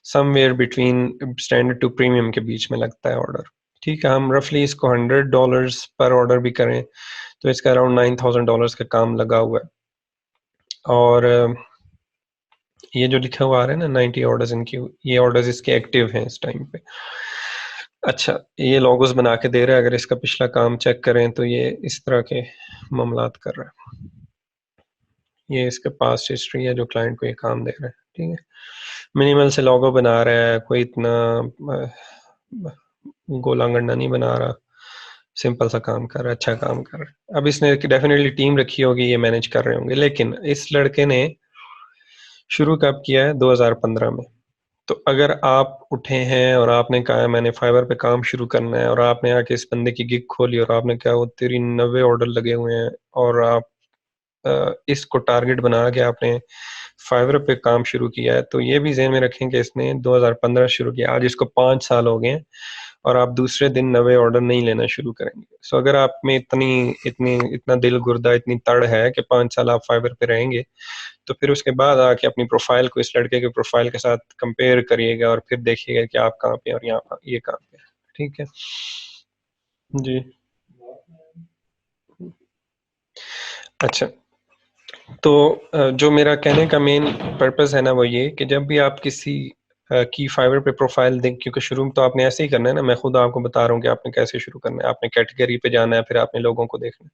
Speaker 1: somewhere between standard to premium के बीच में लगता है ऑर्डर, ठीक है। हम रफली इसको $100 पर ऑर्डर भी करें तो इसका अराउंड $9,000 का काम लगा हुआ है। और ये जो लिखा हुआ आ रहा है ना 90 ऑर्डर्स इनकी, ये ऑर्डर्स इसके एक्टिव हैं इस टाइम पे। अच्छा, ये लोगोस बना के दे रहा है। अगर इसका पिछला काम चेक करें तो ये इस तरह के मामलात कर रहा है। ये इसके पास्ट हिस्ट्री है जो क्लाइंट को ये काम दे रहा है, ठीक है। मिनिमल से लोगो बना रहा है, कोई इतना गोला गंडा नहीं बना रहा, सिंपल सा काम कर रहा है, अच्छा काम कर रहा है। अब इसने डेफिनेटली टीम रखी होगी, ये मैनेज कर रहे होंगे, लेकिन इस लड़के ने शुरू कब किया है? 2015 में। तो अगर आप उठे हैं और आपने कहा है मैंने फाइवर पे काम शुरू करना है और आपने आके इस बंदे की गिग खोली और आपने कहा वो तेरी 90 ऑर्डर लगे हुए हैं और आप इसको टारगेट बना के आपने फाइवर पे काम शुरू किया है, तो ये भी ज़हन में रखें कि इसने 2015 शुरू किया, आज इसको 5 साल हो गए हैं और आप दूसरे दिन 90 ऑर्डर नहीं लेना शुरू करेंगे। सो अगर आप में इतनी इतनी इतना दिल गुर्दा, इतनी तड़ है कि 5 साल आप फाइवर पे रहेंगे, तो फिर उसके बाद आके अपनी प्रोफ़ाइल को इस लड़के के प्रोफ़ाइल के साथ कंपेयर करिएगा और फिर देखिएगा कि आप कहाँ पे हैं और यहाँ ये कहाँ पे है। ठीक है? जी। अच्छा, तो जो मेरा कहने का मेन पर्पस है ना, वो ये कि जब भी आप किसी की फाइवर पे प्रोफाइल दें, क्योंकि शुरू में तो आपने ऐसे ही करना है ना, मैं खुद आपको बता रहा हूँ कि आपने कैसे शुरू करना है। आपने कैटेगरी पे जाना है, फिर आपने लोगों को देखना है।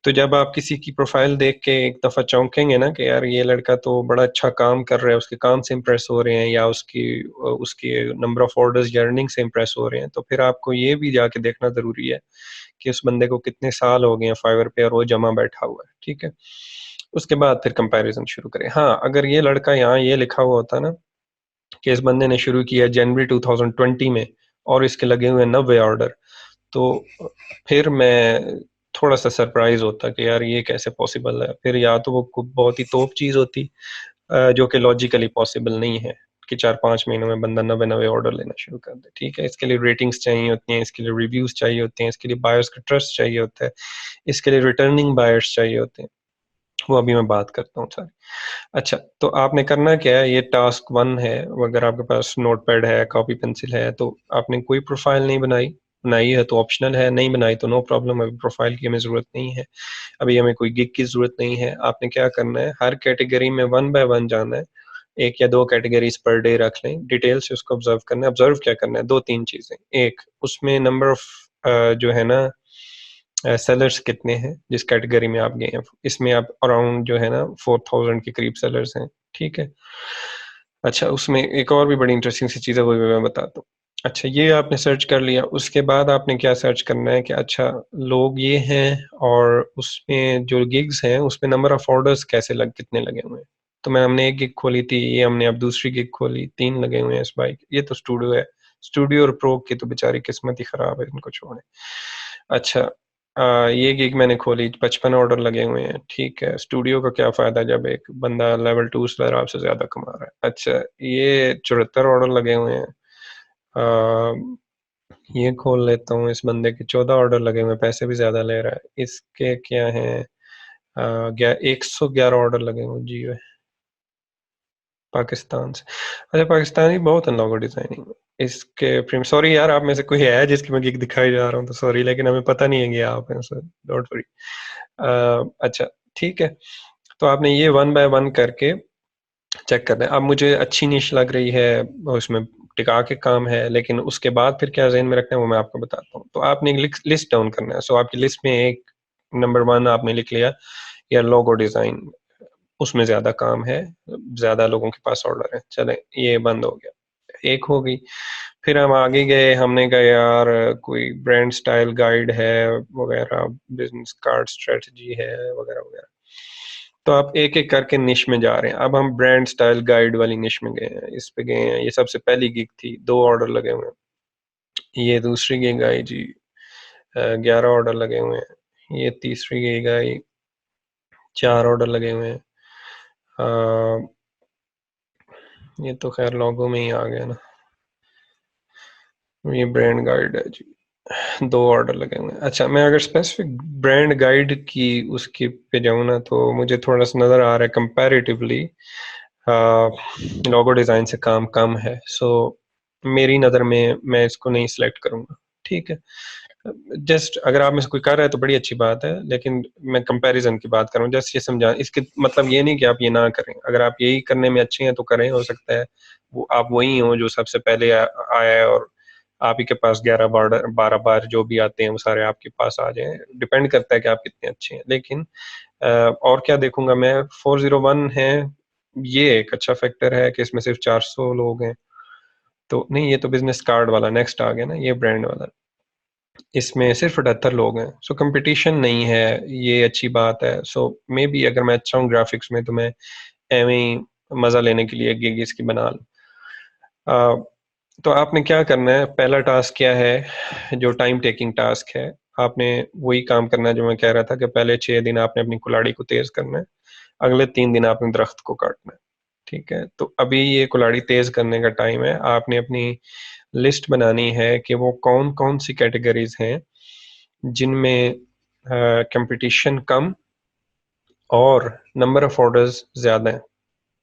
Speaker 1: तो जब आप किसी की प्रोफाइल देख के एक दफ़ा चौंकेंगे ना कि यार ये लड़का तो बड़ा अच्छा काम कर रहा है, उसके काम से इम्प्रेस हो रहे हैं या उसकी नंबर ऑफ ऑर्डर्स या अर्निंग से इम्प्रेस हो रहे हैं, तो फिर आपको ये भी जाके देखना ज़रूरी है कि उस बंदे को कितने साल हो गए हैं फाइवर पे और वो जमा बैठा हुआ है, ठीक है? उसके बाद फिर कंपैरिज़न शुरू करें। हाँ, अगर ये लड़का यहाँ ये लिखा हुआ होता ना कि इस बंदे ने शुरू किया जनवरी 2020 में और इसके लगे हुए हैं 90 ऑर्डर, तो फिर मैं थोड़ा-सा सरप्राइज़ होता कि यार ये कैसे पॉसिबल है? फिर या तो वो बहुत ही तोप चीज़ होती, जो कि लॉजिकली पॉसिबल नहीं है कि 4-5 महीनों में बंदा 90-90 ऑर्डर लेना शुरू कर दे, ठीक है? इसके लिए रेटिंग्स चाहिए होती हैं, इसके लिए रिव्यूज़ चाहिए होते हैं, इसके लिए बायर्स का ट्रस्ट चाहिए होता है, इसके लिए रिटर्निंग बायर्स चाहिए होते हैं। वो अभी मैं बात करता हूँ सारी। अच्छा, तो आपने करना क्या है, ये टास्क 1 है। अगर आपके पास नोटपैड है, कॉपी पेंसिल है, तो आपने कोई प्रोफ़ाइल नहीं बनाई, बनाई है तो ऑप्शनल है, नहीं बनाई तो नो प्रॉब्लम, अभी प्रोफ़ाइल की हमें ज़रूरत नहीं है। अभी हमें कोई गिग की ज़रूरत नहीं है। आपने क्या करना है, हर कैटेगरी में 1 बाय 1 जाना है एक या दो कैटेगरीज पर डे रख लें, डिटेल से उसको ऑब्जर्व करना है। ऑब्जर्व क्या करना है, दो तीन चीजें। एक, उसमें नंबर ऑफ जो है ना सेलर्स कितने हैं जिस कैटेगरी में आप गए हैं। इसमें आप अराउंड जो है ना 4000 के करीब सेलर्स हैं, ठीक है। अच्छा, उसमें एक और भी बड़ी इंटरेस्टिंग सी चीज़ है, वो भी मैं बताता हूँ। अच्छा, ये आपने सर्च कर लिया, उसके बाद आपने क्या सर्च करना है कि अच्छा लोग ये हैं और उसमें जो गिग्स हैं उसमें नंबर ऑफ ऑर्डर्स कैसे कितने लगे हुए हैं। तो हमने एक गिग खोली थी, ये हमने अब दूसरी गिग खोली, 3 लगे हुए हैं इस बाइक। ये तो स्टूडियो है। स्टूडियो और प्रो की तो बेचारी किस्मत ही खराब है, इनको छोड़ें। अच्छा, ये गिग मैंने खोली, 55 ऑर्डर लगे हुए हैं, ठीक है। स्टूडियो का क्या फ़ायदा जब एक बंदा लेवल 2 सेलर आपसे ज़्यादा कमा रहा है। अच्छा, ये 74 ऑर्डर लगे हुए हैं। ये खोल लेता हूँ, इस बंदे के 14 ऑर्डर लगे हुए हैं, पैसे भी ज़्यादा ले रहा है। इसके क्या हैं, 111 ऑर्डर लगे हुए हैं जियो पाकिस्तान से। अच्छा, पाकिस्तानी बहुत है लोगो डिजाइनिंग में। इसके प्रीम सॉरी यार, आप में से कोई है जिसकी मैं गिग दिखाई जा रहा हूँ तो सॉरी, लेकिन हमें पता नहीं है कि आप हैं, सो डोंट वरी। अच्छा, ठीक है। तो आपने ये वन बाय वन करके चेक करना है। अब मुझे अच्छी निश लग रही है, उसमें टिका के काम है, लेकिन उसके बाद फिर क्या ज़हन में रखना है वो मैं आपको बताता हूँ। तो आपने एक लिस्ट डाउन करना है। सो आपकी लिस्ट में एक नंबर 1 आपने लिख लिया या लोगो डिज़ाइन, उसमें ज़्यादा काम है, ज़्यादा लोगों के पास ऑर्डर है, चलें ये बंद हो गया, एक हो गई। फिर हम आगे गए, हमने कहा यार कोई ब्रांड स्टाइल गाइड है वगैरह, बिजनेस कार्ड स्ट्रेटजी है वगैरह वगैरह। तो आप एक एक करके निश में जा रहे हैं। अब हम ब्रांड स्टाइल गाइड वाली निश में गए हैं, इस पे गए हैं। ये सबसे पहली गिग थी, 2 ऑर्डर लगे हुए हैं। ये दूसरी गिग आई जी, 11 ऑर्डर लगे हुए हैं। ये तीसरी गिग आई, 4 ऑर्डर लगे हुए हैं। ये तो खैर लोगों में ही आ गया ना। ये ब्रांड गाइड है जी, 2 ऑर्डर लगे हुए हैं। अच्छा, मैं अगर स्पेसिफिक ब्रांड गाइड की उसकी पे जाऊँ ना, तो मुझे थोड़ा सा नज़र आ रहा है कंपैरेटिवली लोगो डिज़ाइन से काम कम है। सो मेरी नज़र में मैं इसको नहीं सिलेक्ट करूँगा, ठीक है। जस्ट अगर आप में से कोई कर रहा है तो बड़ी अच्छी बात है, लेकिन मैं कंपैरिजन की बात कर रहा हूँ। जस्ट ये समझा, इसके मतलब ये नहीं कि आप ये ना करें। अगर आप यही करने में अच्छे हैं तो करें, हो सकता है वो आप वही हो जो सबसे पहले आया है और आप ही के पास 12 बार जो भी आते हैं वो सारे आपके पास आ जाएं। डिपेंड करता है कि आप कितने अच्छे हैं। लेकिन और क्या देखूंगा मैं, 401 है, ये एक अच्छा फैक्टर है कि इसमें सिर्फ 400 लोग हैं। तो नहीं, ये तो बिजनेस कार्ड वाला नेक्स्ट आ गया ना, ये ब्रांड वाला। इसमें सिर्फ 78 लोग हैं। सो कंपटीशन नहीं है, ये अच्छी बात है। सो मे बी अगर मैं अच्छा हूँ ग्राफिक्स में तो मैं एवं ही मजा लेने के लिए गिग इसकी बना लूँ। तो आपने क्या करना है, पहला टास्क क्या है, जो टाइम टेकिंग टास्क है, आपने वही काम करना है जो मैं कह रहा था कि पहले 6 दिन आपने अपनी कुल्हाड़ी को तेज करना है, अगले 3 दिन आपने दरख्त को काटना है, ठीक है। तो अभी ये कुल्हाड़ी तेज करने का टाइम है। आपने अपनी लिस्ट बनानी है कि वो कौन कौन सी कैटेगरीज हैं जिनमें कंपटीशन कम और नंबर ऑफ ऑर्डर्स ज्यादा है,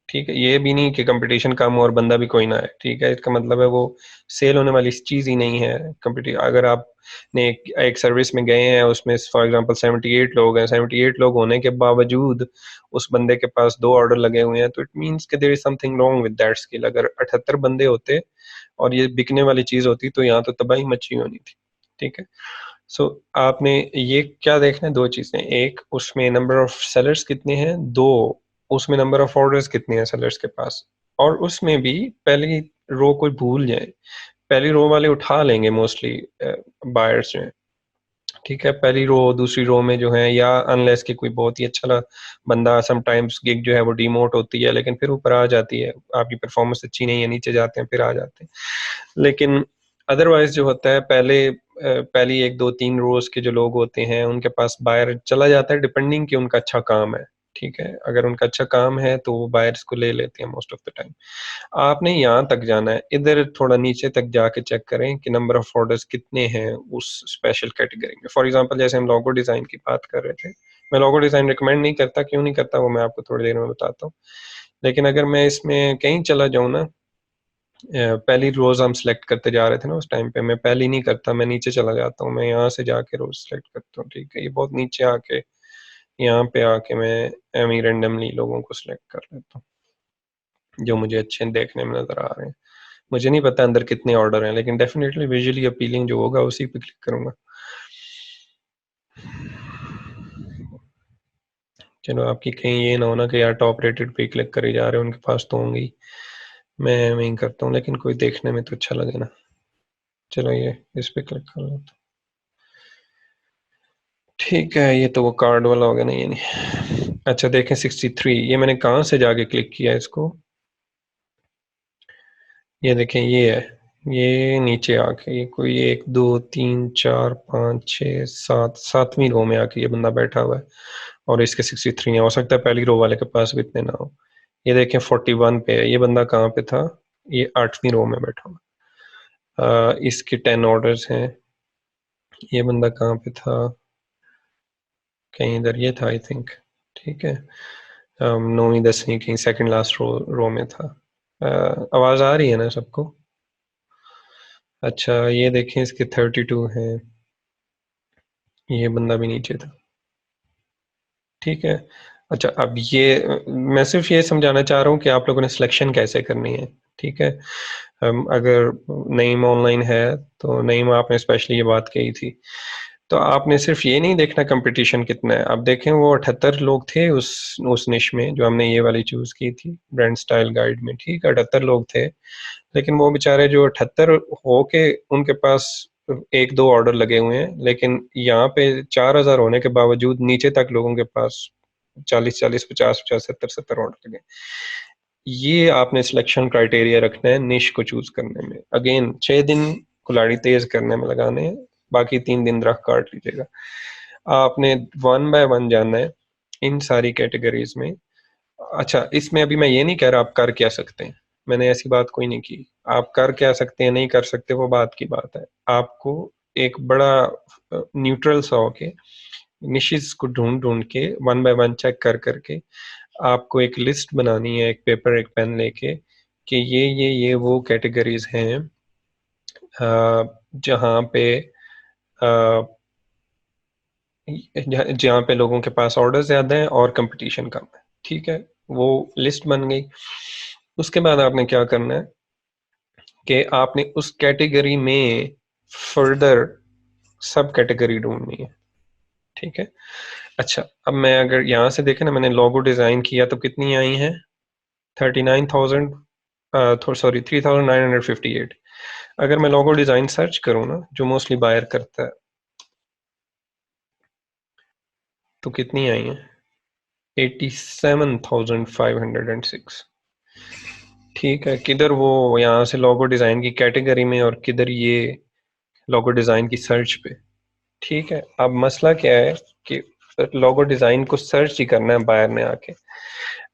Speaker 1: ठीक है। ये भी नहीं कि कंपटीशन कम हो और बंदा भी कोई ना है, ठीक है। इसका मतलब है वो सेल होने वाली चीज ही नहीं है। कंपटी अगर आपने एक सर्विस में गए हैं, उसमें फॉर एग्जांपल 78 लोग हैं, 78 लोग होने के बावजूद उस बंदे के पास 2 ऑर्डर लगे हुए हैं, तो इट मीन्स कि there is something wrong with that skill. अगर 78 बंदे होते और ये बिकने वाली चीज होती तो यहाँ तो तबाही मची होनी थी, ठीक है। सो आपने ये क्या देखना है, दो चीजें। एक, उसमें नंबर ऑफ सेलर्स कितने हैं। दो, उसमें नंबर ऑफ ऑर्डर्स कितने हैं सेलर्स के पास। और उसमें भी पहली रो कोई भूल जाए, पहली रो वाले उठा लेंगे मोस्टली बायर्स जो हैं, ठीक है। पहली रो दूसरी रो में जो है, या अनलेस कि कोई बहुत ही अच्छा बंदा, समटाइम्स गिग जो है वो डीमोट होती है लेकिन फिर ऊपर आ जाती है, आपकी परफॉर्मेंस अच्छी नहीं है, नीचे जाते हैं फिर आ जाते हैं। लेकिन अदरवाइज जो होता है, पहली 1 2 3 रोज के जो लोग होते हैं उनके पास बायर चला जाता है, डिपेंडिंग कि उनका अच्छा काम है, ठीक है। अगर उनका अच्छा काम है तो वो बायर्स को ले लेते हैं मोस्ट ऑफ द टाइम। आपने यहाँ तक जाना है, इधर थोड़ा नीचे तक जाके चेक करें कि नंबर ऑफ ऑर्डर्स कितने हैं उस स्पेशल कैटेगरी में। फॉर एग्जांपल जैसे हम लोगो डिजाइन की बात कर रहे थे, मैं लोगो डिजाइन रिकमेंड नहीं करता, क्यों नहीं करता वो मैं आपको थोड़ी देर में बताता हूँ। लेकिन अगर मैं इसमें कहीं चला जाऊँ ना, पहली रोज हम सेलेक्ट करते जा रहे थे ना, उस टाइम पे मैं पहली नहीं करता, मैं नीचे चला जाता हूँ, मैं यहाँ से जाके रोज सेलेक्ट करता हूँ, ठीक है। ये बहुत नीचे आके, यहाँ पे आके मैं एम ही रेंडमली लोगों को सिलेक्ट कर लेता हूँ। जो मुझे अच्छे देखने में नज़र आ रहे हैं। मुझे नहीं पता अंदर कितने ऑर्डर हैं, लेकिन डेफिनेटली विजुअली अपीलिंग जो होगा उसी पे क्लिक करूँगा। चलो आपकी कहीं ये ना हो ना कि यार टॉप रेटेड पे क्लिक करे जा रहे हैं, उनके पास तो होंगे ही। मैं वहीं करता हूँ, लेकिन कोई देखने में तो अच्छा लगे ना। चलो ये इस पे क्लिक कर लेते हैं। ठीक है, ये तो वो कार्ड वाला हो गया ना, ये नहीं। अच्छा देखें 63, ये मैंने कहाँ से जाके क्लिक किया इसको? ये देखें, ये है, ये नीचे आके ये कोई 1 2 3 4 5 6 7 7वीं रो में आके ये बंदा बैठा हुआ है, और इसके 63 है। हो सकता है पहली रो वाले के पास भी इतने ना हो। ये देखें 41 पे है, ये बंदा कहाँ पे था? ये 8वीं रो में बैठा हुआ। इसके 10 ऑर्डर्स हैं। ये बंदा कहाँ पे था? कहीं इधर ये था आई थिंक। ठीक है, 9वीं 10वीं कहीं सेकंड लास्ट रो में था। आवाज आ रही है ना सबको? अच्छा ये देखें, इसके 32 हैं। ये बंदा भी नीचे था। ठीक है। अच्छा अब ये मैं सिर्फ ये समझाना चाह रहा हूँ कि आप लोगों ने सिलेक्शन कैसे करनी है। ठीक है, अगर नईम ऑनलाइन है तो नईम आपने स्पेशली ये बात कही थी, तो आपने सिर्फ ये नहीं देखना कंपटीशन कितना है। अब देखें वो 78 लोग थे उस निश में जो हमने ये वाली चूज की थी ब्रांड स्टाइल गाइड में। ठीक है, 78 लोग थे, लेकिन वो बेचारे जो 78 हो के उनके पास 1 2 ऑर्डर लगे हुए हैं, लेकिन यहाँ पे 4000 होने के बावजूद नीचे तक लोगों के पास 40 40 50 50 70 70 ऑर्डर लगे। ये आपने सिलेक्शन क्राइटेरिया रखना है निश को चूज करने में। अगेन 6 दिन कुल्हाड़ी तेज करने में लगाने हैं, बाकी 3 दिन दरख्त काट लीजिएगा। आपने वन बाय वन जानना है इन सारी कैटेगरीज में। अच्छा इसमें अभी मैं ये नहीं कह रहा आप कर क्या सकते हैं, मैंने ऐसी बात कोई नहीं की। आप कर क्या सकते हैं नहीं कर सकते वो बात की बात है। आपको एक बड़ा न्यूट्रल सा होके निशेस को ढूंढ ढूंढ के वन बाय वन चेक कर करके आपको एक लिस्ट बनानी है, एक पेपर एक पेन लेके, कि ये वो कैटेगरीज हैं जहाँ पे जहाँ पे लोगों के पास ऑर्डर ज्यादा है और कंपटीशन कम है। ठीक है, वो लिस्ट बन गई। उसके बाद आपने क्या करना है कि आपने उस कैटेगरी में फर्दर सब कैटेगरी ढूंढनी है। ठीक है। अच्छा अब मैं अगर यहाँ से देखें ना, मैंने लोगो डिजाइन किया तो कितनी आई हैं? 39,000, सॉरी 3,958। अगर मैं लोगो डिजाइन सर्च करूँ ना, जो मोस्टली बायर करता है, तो कितनी आई हैं? 87,506। ठीक है, किधर वो यहाँ से लोगो डिजाइन की कैटेगरी में और किधर ये लोगो डिजाइन की सर्च पे। ठीक है, अब मसला क्या है कि लोगो डिजाइन को सर्च ही करना है बायर ने आके।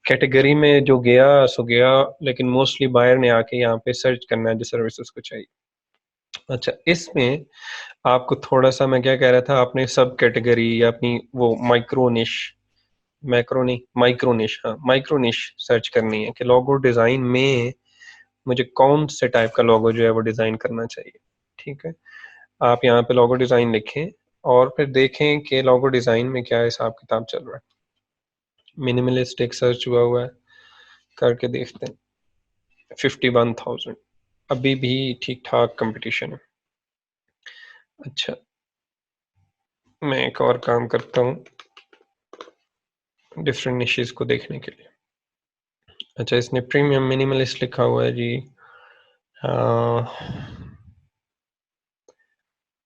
Speaker 1: कैटेगरी में जो गया सो गया, लेकिन मोस्टली बायर ने आके यहाँ पे सर्च करना है जो सर्विसेज को चाहिए। अच्छा इसमें आपको थोड़ा सा, मैं क्या कह रहा था, आपने सब कैटेगरी या अपनी वो माइक्रो निश, मैक्रो नहीं माइक्रो निश, हाँ माइक्रो निश सर्च करनी है कि लोगो डिजाइन में मुझे कौन से टाइप का लोगो जो है वो डिजाइन करना चाहिए। ठीक है, आप यहाँ पे लोगो डिजाइन लिखें और फिर देखें कि लोगो डिजाइन में क्या हिसाब किताब चल रहा है। मिनिमलिस्टिक सर्च हुआ है, करके देखते हैं। 51,000, अभी भी ठीक ठाक कंपटीशन है। अच्छा मैं एक और काम करता हूँ डिफरेंट निशेस को देखने के लिए। अच्छा इसने प्रीमियम मिनिमलिस्ट लिखा हुआ है जी।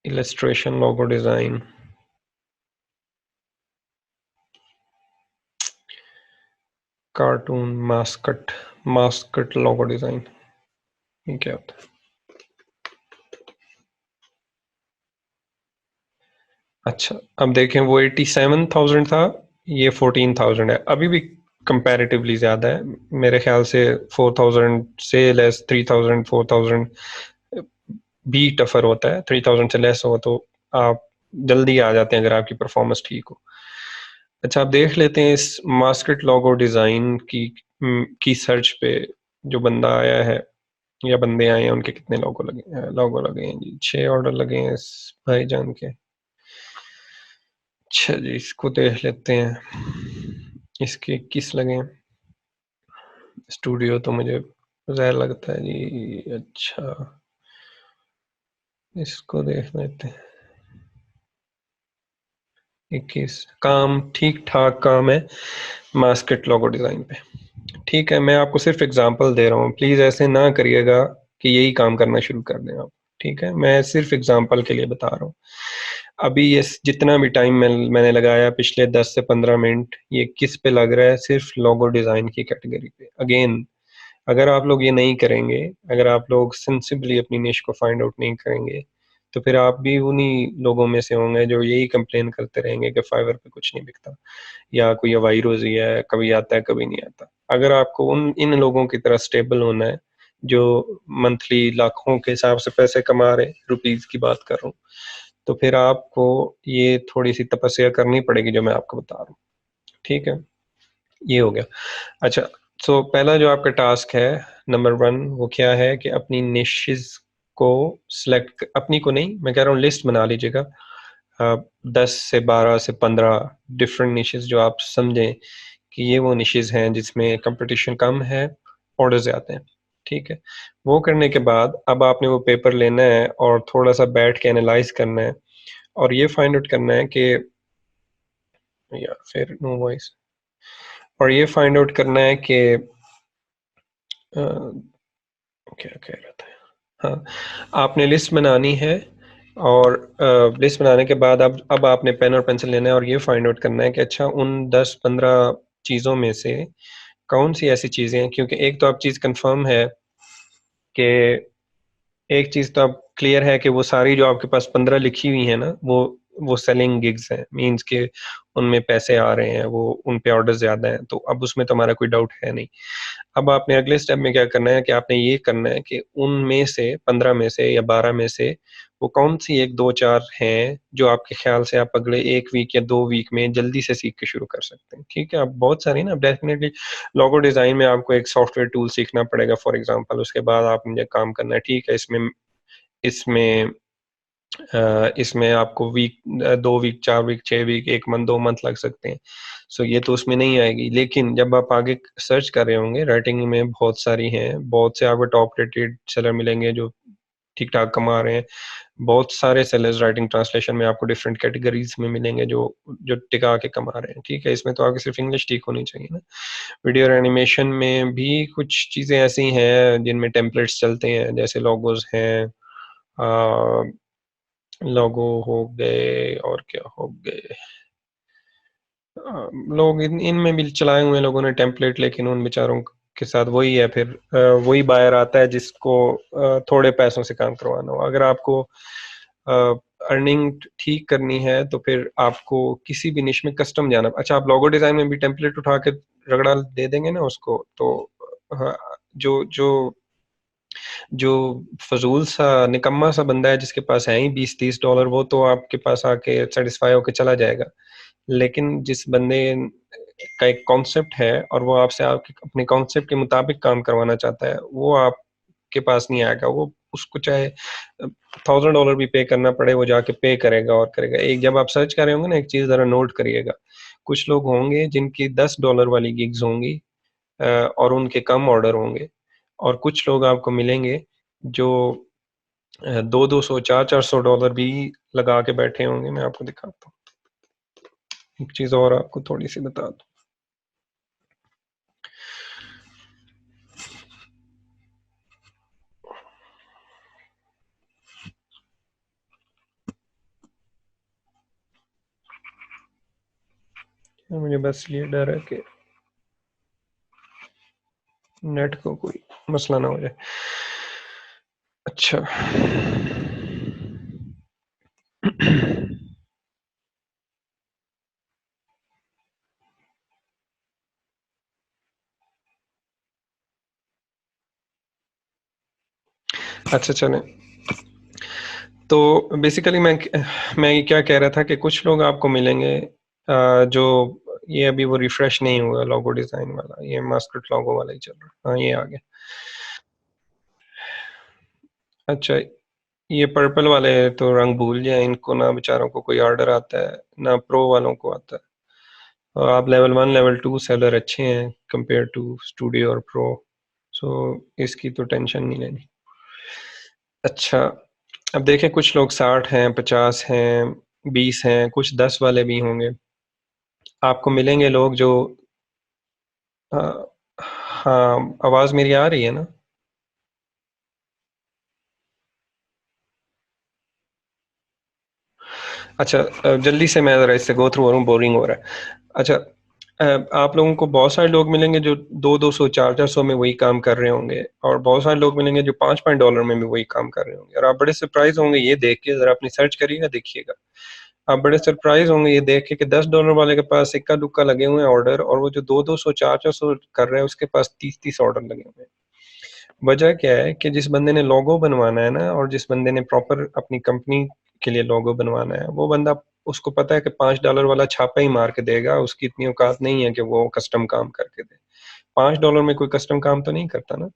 Speaker 1: Illustration logo design, cartoon mascot logo design, ये क्या होता है? अच्छा अब देखें वो 87,000 था, ये 14,000 है, अभी भी कंपैरेटिवली ज़्यादा है मेरे ख्याल से। 4,000 से लेस 3,000 4,000 भी टफर होता है। 3,000 से लेस हो तो आप जल्दी आ जाते हैं अगर आपकी परफॉर्मेंस ठीक हो। अच्छा आप देख लेते हैं इस मास्केट लोगो डिज़ाइन की सर्च पे जो बंदा आया है या बंदे आए हैं उनके कितने लोगो लगे हैं जी। 6 ऑर्डर लगे हैं इस भाईजान के। अच्छा जी इसको देख लेते हैं, इसके 21 लगे हैं। स्टूडियो तो मुझे ज़हर लगता है जी। अच्छा, इसको देख लेते हैं। 21 काम ठीक ठाक काम है मास्केट लोगो डिज़ाइन पे। ठीक है, मैं आपको सिर्फ एग्जांपल दे रहा हूँ, प्लीज़ ऐसे ना करिएगा कि यही काम करना शुरू कर दें आप। ठीक है, मैं सिर्फ एग्जांपल के लिए बता रहा हूँ। अभी ये जितना भी टाइम मैंने लगाया पिछले 10 से 15 मिनट, ये किस पे लग रहा है? सिर्फ लोगो डिज़ाइन की कैटेगरी पे। अगेन, अगर आप लोग ये नहीं करेंगे, अगर आप लोग सेंसिबली अपनी निश को फाइंड आउट नहीं करेंगे, तो फिर आप भी उन्हीं लोगों में से होंगे जो यही कंप्लेन करते रहेंगे कि फाइवर पे कुछ नहीं बिकता, या कोई हवाई रोजी है, कभी आता है कभी नहीं आता। अगर आपको उन इन लोगों की तरह स्टेबल होना है जो मंथली लाखों के हिसाब से पैसे कमा रहे, रुपीज की बात कर रहा हूँ, तो फिर आपको ये थोड़ी सी तपस्या करनी पड़ेगी जो मैं आपको बता रहा हूँ। ठीक है, ये हो गया। अच्छा, तो पहला जो आपका टास्क है, नंबर वन, वो क्या है कि अपनी निशेस को सिलेक्ट, अपनी को नहीं, मैं कह रहा हूँ लिस्ट बना लीजिएगा। 10 से 12 से 15 डिफरेंट निशेस जो आप समझें कि ये वो निशेस हैं जिसमें कंपटीशन कम है, ऑर्डर्स आते हैं। ठीक है, वो करने के बाद अब आपने वो पेपर लेना है और थोड़ा सा बैठ के एनालाइज करना है और ये फाइंड आउट करना है कि, या फिर नो वॉइस, और ये फाइंड आउट करना है कि क्या कह रहा था। हाँ, आपने लिस्ट बनानी है और लिस्ट बनाने के बाद अब आपने पेन और पेंसिल लेना है और ये फाइंड आउट करना है कि अच्छा उन 10-15 चीज़ों में से कौन सी ऐसी चीज़ें हैं, क्योंकि एक तो आप चीज़ कंफर्म है कि, एक चीज़ तो अब क्लियर है कि वो सारी जो आपके पास 15 लिखी हुई है ना, वो सेलिंग गिग्स हैं, मीन्स के उनमें पैसे आ रहे हैं, वो उन पे ऑर्डर ज़्यादा हैं, तो अब उसमें तो हमारा कोई डाउट है नहीं। अब आपने अगले स्टेप में क्या करना है कि आपने ये करना है कि उनमें से 15 में से या 12 में से वो कौन-सी 1, 2, 4 हैं जो आपके ख़्याल से आप अगले 1 वीक या 2 वीक में जल्दी से सीख के शुरू कर सकते हैं। ठीक है? अब बहुत सारी ना, डेफ़िनेटली लोगो डिज़ाइन में आपको एक सॉफ्टवेयर टूल सीखना पड़ेगा फॉर एग्ज़ाम्पल, उसके बाद आपने ये काम करना है। ठीक है, इसमें इसमें इसमें आपको 2 week, 4 week, 6 week, 1 month, 2 month लग सकते हैं। सो ये तो उसमें नहीं आएगी, लेकिन जब आप आगे सर्च कर रहे होंगे, राइटिंग में बहुत सारी हैं, बहुत से आपको टॉप रेटेड सेलर मिलेंगे जो ठीक-ठाक कमा रहे हैं। बहुत सारे सेलर्स राइटिंग ट्रांसलेशन में आपको डिफरेंट कैटेगरीज़ में मिलेंगे जो जो टिका के कमा रहे हैं, ठीक है? इसमें तो आपकी सिर्फ इंग्लिश ठीक होनी चाहिए ना। वीडियो और एनिमेशन में भी कुछ चीज़ें ऐसी हैं जिनमें टेम्पलेट्स चलते हैं, जैसे लोगोज़ हैं, अ लोगो हो गए और क्या हो गए, लोग इन इनमें भी चलाए हुए हैं लोगों ने टेम्पलेट, लेकिन उन बेचारों के साथ वही है फिर, वही बायर आता है जिसको थोड़े पैसों से काम करवाना हो। अगर आपको अर्निंग ठीक करनी है तो फिर आपको किसी भी निश में कस्टम जाना। अच्छा, आप लोगो डिजाइन में भी टेम्पलेट उठा के रगड़ा दे देंगे ना उसको, तो हाँ, जो जो जो फजूल सा निकम्मा सा बंदा है जिसके पास है ही 20-30 डॉलर, वो तो आपके पास आके सेटिस्फाई होके चला जाएगा। लेकिन जिस बंदे का एक कॉन्सेप्ट है और वो आपसे आपके अपने कॉन्सेप्ट के मुताबिक काम करवाना चाहता है, वो आपके पास नहीं आएगा। वो उसको चाहे $1000 भी पे करना पड़े, वो जाके पे करेगा और करेगा। एक जब आप सर्च कर रहे होंगे ना, एक चीज़ ज़रा नोट करिएगा, कुछ लोग होंगे जिनकी $10 वाली गिग्स होंगी, और उनके कम ऑर्डर होंगे, और कुछ लोग आपको मिलेंगे जो 2-200, $400-400 भी लगा के बैठे होंगे। मैं आपको दिखाता हूँ, एक चीज़ और आपको थोड़ी-सी बता दूँ। मुझे बस ये डर है कि नेट को कोई मसला ना हो जाए। अच्छा। अच्छा, चलें। तो बेसिकली मैं ये क्या कह रहा था कि कुछ लोग आपको मिलेंगे, जो ये अभी वो रिफ्रेश नहीं हुआ लोगो डिज़ाइन वाला, ये मास्कट लोगो वाला ही चल रहा है। हाँ, ये आ गया। अच्छा, ये पर्पल वाले तो रंग भूल जाए, इनको ना बेचारों को कोई ऑर्डर आता है, ना प्रो वालों को आता है। और आप लेवल 1, लेवल 2 सेलर अच्छे हैं, कंपेयर टू स्टूडियो और प्रो, सो इसकी तो टेंशन नहीं लेनी। अच्छा, अब देखें, कुछ लोग 60 हैं, 50 हैं, 20 हैं, कुछ 10 वाले भी होंगे। आपको मिलेंगे लोग जो हाँ, आवाज़ मेरी आ रही है ना? अच्छा, जल्दी से मैं ज़रा इससे गो थ्रू हो रहा हूँ, बोरिंग हो रहा है। अच्छा, आप लोगों को बहुत सारे लोग मिलेंगे जो 200-200, 400-400 में वही काम कर रहे होंगे, और बहुत सारे लोग मिलेंगे जो 5-5 डॉलर में भी वही काम कर रहे होंगे, और आप बड़े सरप्राइज होंगे ये देख के। ज़रा अपनी सर्च करिएगा, देखिएगा, आप बड़े सरप्राइज होंगे ये देख के कि $10 वाले के पास इक्का दुक्का लगे हुए हैं ऑर्डर, और वो जो 200-200, 400 कर रहा है उसके पास 30-30 ऑर्डर लगे हुए हैं। वजह क्या है कि जिस बंदे ने लोगो बनवाना है ना, और जिस बंदे ने प्रॉपर अपनी कंपनी के लिए लोगो बनवाना है, वो बंदा, उसको पता है कि $5 वाला छापा ही मार के देगा, उसकी इतनी औकात नहीं है कि वो कस्टम काम करके दे। $5 में कोई कस्टम काम तो नहीं करता ना।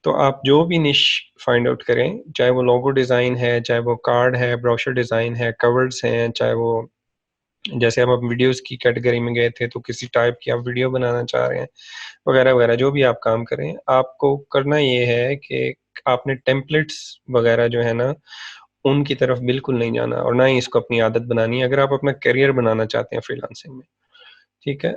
Speaker 1: तो आप जो भी निश फाइंड आउट करें, चाहे वो लोगो डिज़ाइन है, चाहे वो कार्ड है, ब्रोशर डिज़ाइन है, कवर्स हैं, चाहे वो, जैसे हम अब वीडियोस की कैटेगरी में गए थे तो किसी टाइप की आप वीडियो बनाना चाह रहे हैं, वगैरह वगैरह, जो भी आप काम करें, आपको करना ये है कि आपने टेम्पलेट्स वगैरह जो है ना, उनकी तरफ बिल्कुल नहीं जाना, और ना ही इसको अपनी आदत बनानी है अगर आप अपना करियर बनाना चाहते हैं फ्रीलांसिंग में। ठीक है?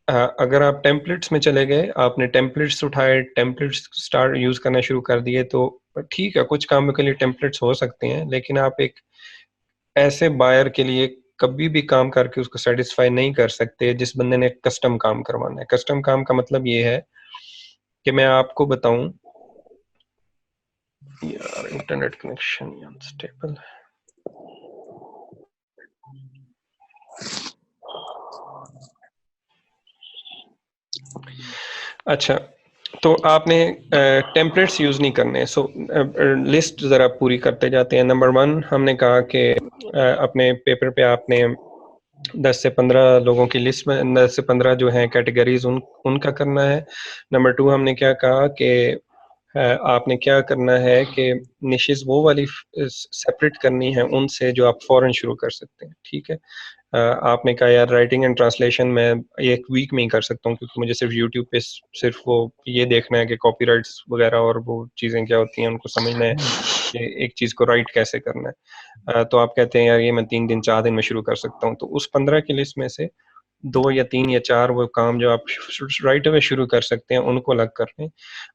Speaker 1: अगर आप टेम्पलेट्स में चले गए, आपने टेम्पलेट्स उठाए, टेम्पलेट्स स्टार्ट यूज़ करना शुरू कर दिए, तो ठीक है, कुछ कामों के लिए टेम्पलेट्स हो सकते हैं, लेकिन आप एक ऐसे बायर के लिए कभी भी काम करके उसको सेटिस्फाई नहीं कर सकते जिस बंदे ने कस्टम काम करवाना है। कस्टम काम का मतलब ये है कि मैं आपको बताऊं, यार इंटरनेट कनेक्शन अनस्टेबल। अच्छा, तो आपने टेम्पलेट्स यूज़ नहीं करने। सो लिस्ट ज़रा पूरी करते जाते हैं। नंबर 1 हमने कहा कि अपने पेपर पे आपने 10 से 15 लोगों की लिस्ट में 10 से 15 जो हैं कैटेगरीज उनका करना है। नंबर 2 हमने क्या कहा कि आपने क्या करना है कि निशेस वो वाली सेपरेट करनी है उनसे जो आप फौरन शुरू कर सकते हैं। ठीक है? आपने कहा यार राइटिंग एंड ट्रांसलेशन मैं एक वीक में ही कर सकता हूँ, क्योंकि मुझे सिर्फ यूट्यूब पे सिर्फ वो ये देखना है कि कॉपीराइट्स वगैरह और वो चीज़ें क्या होती हैं उनको समझना है कि एक चीज़ को राइट कैसे करना है। तो आप कहते हैं यार ये मैं 3 दिन 4 दिन में शुरू कर सकता हूँ, तो उस 15 की लिस्ट में से 2 या 3 या 4 वो काम जो आप राइट अवे शुरू कर सकते हैं उनको अलग कर लें,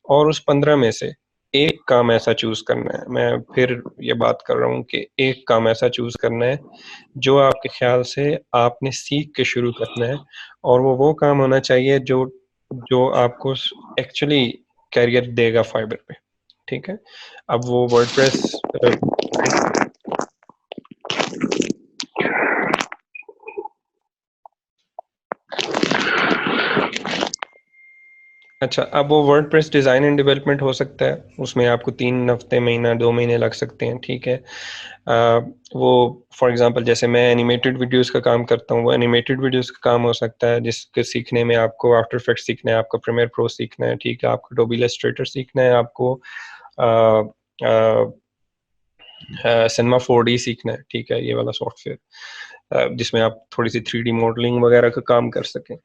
Speaker 1: और उस 15 में से एक काम ऐसा चूज करना है। मैं फिर ये बात कर रहा हूँ कि एक काम ऐसा चूज करना है जो आपके ख्याल से आपने सीख के शुरू करना है, और वो काम होना चाहिए जो जो आपको एक्चुअली कैरियर देगा फाइबर पे। ठीक है? अब वो वर्डप्रेस अच्छा, अब वो वर्डप्रेस डिज़ाइन एंड डेवलपमेंट हो सकता है, उसमें आपको 3 हफ्ते, महीना, 2 महीने लग सकते हैं। ठीक है? वो फॉर एग्जांपल जैसे मैं एनिमेटेड वीडियोस का काम करता हूँ, वो एनिमेटेड वीडियोस का काम हो सकता है जिसके सीखने में आपको आफ्टर इफेक्ट्स सीखना है, आपको प्रीमियर प्रो सीखना है। ठीक है? आपको एडोबी इलस्ट्रेटर सीखना है, आपको सिनेमा 4D सीखना है। ठीक है? ये वाला सॉफ्टवेयर जिसमें आप थोड़ी सी 3D मॉडलिंग वगैरह का काम कर सकें,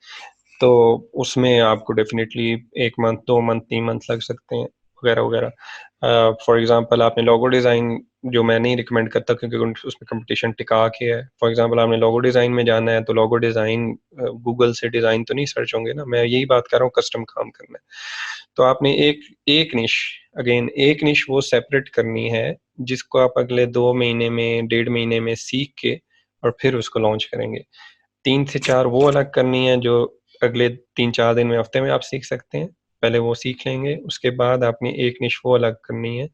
Speaker 1: तो उसमें आपको डेफिनेटली 1 मंथ, 2 मंथ, 3 मंथ लग सकते हैं, वगैरह वगैरह। फॉर एग्जांपल आपने लोगो डिज़ाइन, जो मैं नहीं रिकमेंड करता क्योंकि उसमें कंपटीशन टिका के है। फॉर एग्जांपल आपने लोगो डिज़ाइन में जाना है तो लोगो डिज़ाइन गूगल से डिज़ाइन तो नहीं सर्च होंगे ना, मैं यही बात कर रहा हूँ, कस्टम काम करना है। तो आपने एक एक निश, अगेन एक निश वो सेपरेट करनी है जिसको आप अगले 2 महीने में, 1.5 महीने में सीख के और फिर उसको लॉन्च करेंगे। 3 से 4 वो अलग करनी है जो अगले 3-4 दिन में, हफ्ते में आप सीख सकते हैं। पहले वो सीख लेंगे, उसके बाद आपने एक निश वो अलग करनी है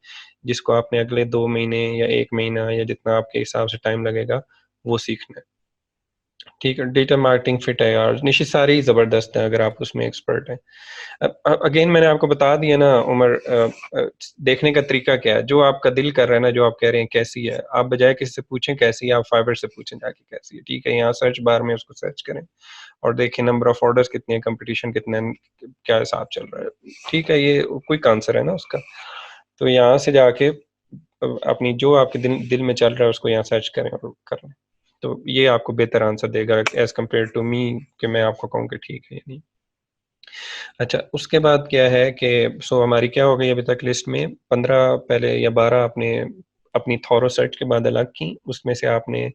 Speaker 1: जिसको आपने अगले 2 महीने या 1 महीना या जितना आपके हिसाब से टाइम लगेगा वो सीखना है। ठीक है? डिजिटल मार्केटिंग फिट है यार, निशी सारी ज़बरदस्त है अगर आप उसमें एक्सपर्ट हैं। अगेन मैंने आपको बता दिया ना उमर, देखने का तरीका क्या है, जो आपका दिल कर रहा है ना, जो आप कह रहे हैं कैसी है, आप बजाय किसी से पूछें कैसी है, आप फाइबर से पूछें जाके कैसी है। ठीक है? यहाँ सर्च बार में उसको सर्च करें और देखें नंबर ऑफ ऑर्डर्स कितने हैं, कंपटीशन कितने हैं, क्या हिसाब चल रहा है। ठीक है? ये क्विक आंसर है ना उसका। तो यहाँ से जाके अपनी जो आपके दिल में चल रहा है उसको यहाँ सर्च करें और करें, तो ये आपको बेहतर आंसर देगा एज कम्पेयर टू मी कि मैं आपको कहूँ कि ठीक है या नहीं। अच्छा, उसके बाद क्या है कि हमारी क्या हो गई अभी तक लिस्ट में 15 पहले या 12 आपने अपनी थॉरो सर्च के बाद अलग की, उसमें से आपने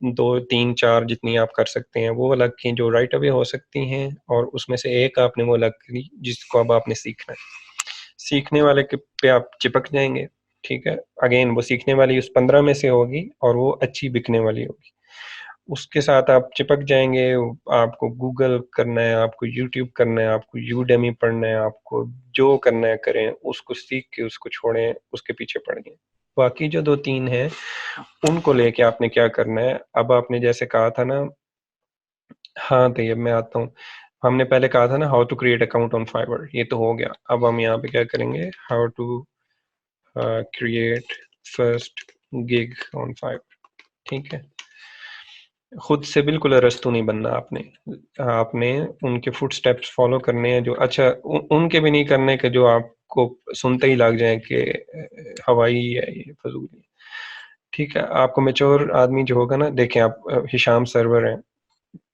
Speaker 1: 2, 3, 4 जितनी आप कर सकते हैं वो अलग की जो राइट अवे हो सकती हैं, और उसमें से एक आपने वो अलग की जिसको अब आपने सीखना है। सीखने वाले के पे आप चिपक जाएंगे, ठीक है। अगेन वो सीखने वाली उस 15 में से होगी और वो अच्छी बिकने वाली होगी, उसके साथ आप चिपक जाएंगे। आपको गूगल करना है, आपको यूट्यूब करना है, आपको यूडेमी पढ़ना है, आपको जो करना है करें, उसको सीख के उसको छोड़ें, उसके पीछे पड़ गए। बाकी जो 2-3 हैं उनको लेके आपने क्या करना है, अब आपने जैसे कहा था ना, हाँ तो ये मैं आता हूँ। हमने पहले कहा था ना how to create account on Fiverr, ये तो हो गया। अब हम यहाँ पे क्या करेंगे, how to create first gig on Fiverr, ठीक है। खुद से बिल्कुल अरस्तू नहीं बनना आपने, आपने उनके फुट स्टेप्स फॉलो करने हैं जो अच्छा उनके भी नहीं करने के जो आपको सुनते ही लग जाए कि हवाई है ये फजूल, ठीक है। आपको मेच्योर आदमी जो होगा ना, देखें आप हिशाम सर्वर है,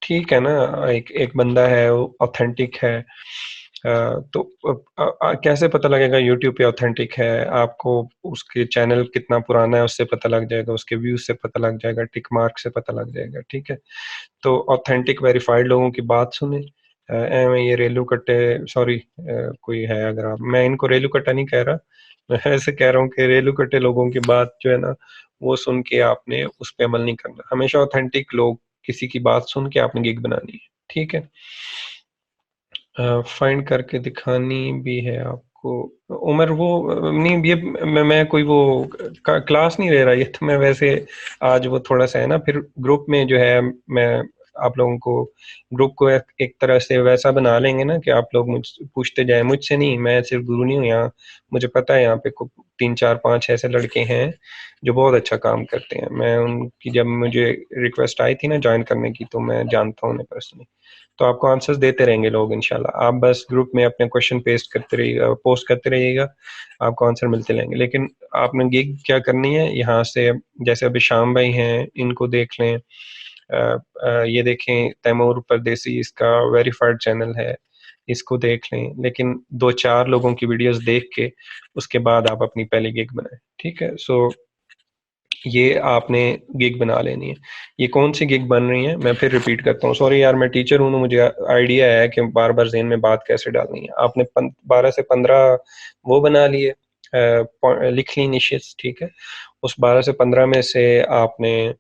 Speaker 1: ठीक है ना, एक एक बंदा है वो ऑथेंटिक है, तो कैसे पता लगेगा यूट्यूब पे ऑथेंटिक है? आपको उसके चैनल कितना पुराना है उससे पता लग जाएगा, उसके व्यूज से पता लग जाएगा, टिक मार्क से पता लग जाएगा, ठीक है। तो ऑथेंटिक वेरीफाइड लोगों की बात सुने। एवं ये रेलू कट्टे, सॉरी कोई है अगर आप, मैं इनको रेलू कट्टा नहीं कह रहा, मैं ऐसे कह रहा हूँ कि रेलू कट्टे लोगों की बात जो है ना वो सुन के आपने उस पर अमल नहीं करना। हमेशा ऑथेंटिक लोग किसी की बात सुन के आपने गिग बनानी है, ठीक है। फाइंड करके दिखानी भी है आपको। उमर वो नहीं, ये मैं कोई वो क्लास नहीं ले रहा, ये तो मैं वैसे आज वो थोड़ा सा है ना, फिर ग्रुप में जो है मैं आप लोगों को ग्रुप को एक तरह से वैसा बना लेंगे ना कि आप लोग मुझ पूछते जाए, मुझसे नहीं, मैं सिर्फ गुरु नहीं हूँ यहाँ, मुझे पता है यहाँ पे 3, 4, 5 ऐसे लड़के हैं जो बहुत अच्छा काम करते हैं। मैं उनकी जब मुझे रिक्वेस्ट आई थी ना ज्वाइन करने की, तो मैं जानता हूँ उन्हें पर्सनली। तो आपको आंसर्स देते रहेंगे लोग इंशाल्लाह, आप बस ग्रुप में अपने क्वेश्चन पेस्ट करते रहिएगा, पोस्ट करते रहिएगा, आपको आंसर मिलते रहेंगे। लेकिन आपने गिग क्या करनी है यहाँ से, जैसे अभी शाम भाई हैं इनको देख लें, ये देखें तैमूर परदेसी, इसका वेरीफाइड चैनल है, इसको देख लें। लेकिन 2-4 लोगों की वीडियोस देख के उसके बाद आप अपनी पहली गिग बनाएं, ठीक है। सो ये आपने गिग बना लेनी है। ये कौन सी गिग बन रही है मैं फिर रिपीट करता हूँ, सॉरी यार मैं टीचर हूँ ना, मुझे आइडिया है कि बार बार जेन में बात कैसे डालनी है। आपने 12 से 15 वो बना लिए, लिख ली निशिस, ठीक है। उस 12 से 15 में से आपने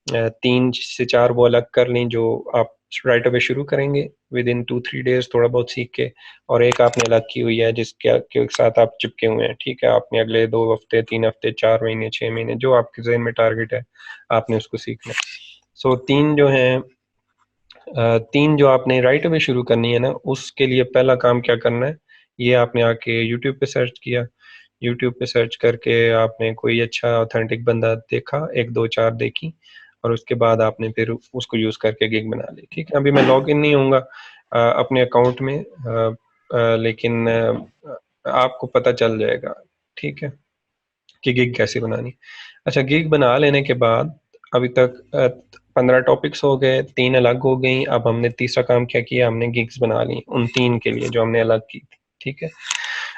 Speaker 1: 3 से 4 वो अलग कर ली जो आप राइट अवे शुरू करेंगे विद इन 2-3 डेज थोड़ा बहुत सीख के, और एक आपने अलग की हुई है जिसके के साथ आप चिपके हुए हैं, ठीक है। आपने अगले 2 हफ्ते, 3 हफ्ते, 4 महीने, 6 महीने जो आपके जहन में टारगेट है आपने उसको सीखना है। सो 3 जो आपने राइट अवे शुरू करनी है ना, उसके लिए पहला काम क्या करना है, ये आपने आके यूट्यूब पे सर्च किया, यूट्यूब पे सर्च करके आपने कोई अच्छा ऑथेंटिक बंदा देखा, 1, 2, 4 देखी, और उसके बाद आपने फिर उसको यूज़ करके गिग बना ली, ठीक है। अभी मैं लॉग इन नहीं होऊंगा अपने अकाउंट में, लेकिन आपको पता चल जाएगा, ठीक है, कि गिग कैसे बनानी। अच्छा, गिग बना लेने के बाद अभी तक 15 टॉपिक्स हो गए, 3 अलग हो गई। अब हमने तीसरा काम क्या किया, हमने गिग्स बना ली उन 3 के लिए जो हमने अलग की थी, ठीक है।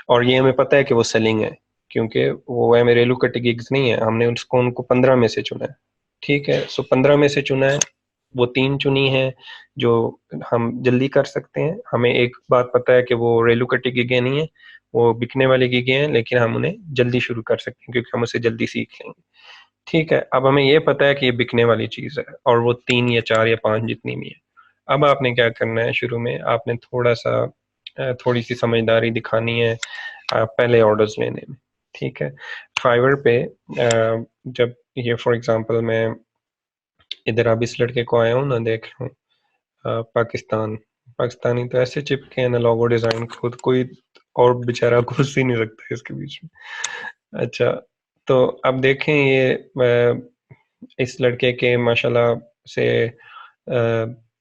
Speaker 1: और ये हमें पता है कि वो सेलिंग है, क्योंकि वो है मेरे रेलू कट गिग्स नहीं है, हमने उसको उनको 15 में से चुना है, ठीक है। सो 15 में से चुना है, वो 3 चुनी है जो हम जल्दी कर सकते हैं। हमें एक बात पता है कि वो रेलू कटी गिगे नहीं है, वो बिकने वाली गिगे हैं, लेकिन हम उन्हें जल्दी शुरू कर सकते हैं क्योंकि हम उसे जल्दी सीख लेंगे, ठीक है। अब हमें ये पता है कि ये बिकने वाली चीज़ है, और वो 3 या 4 या 5 जितनी भी है। अब आपने क्या करना है, शुरू में आपने थोड़ा सा थोड़ी सी समझदारी दिखानी है पहले ऑर्डर्स लेने में, ठीक है। फाइवर पे जब ये फॉर एग्जांपल मैं इधर अब इस लड़के को आया हूँ ना, देख रहा हूँ पाकिस्तान, पाकिस्तानी तो ऐसे चिपके हैं ना लोगो डिजाइन, खुद कोई और बेचारा घुस ही नहीं सकता इसके बीच में। अच्छा, तो अब देखें ये इस लड़के के माशाल्लाह से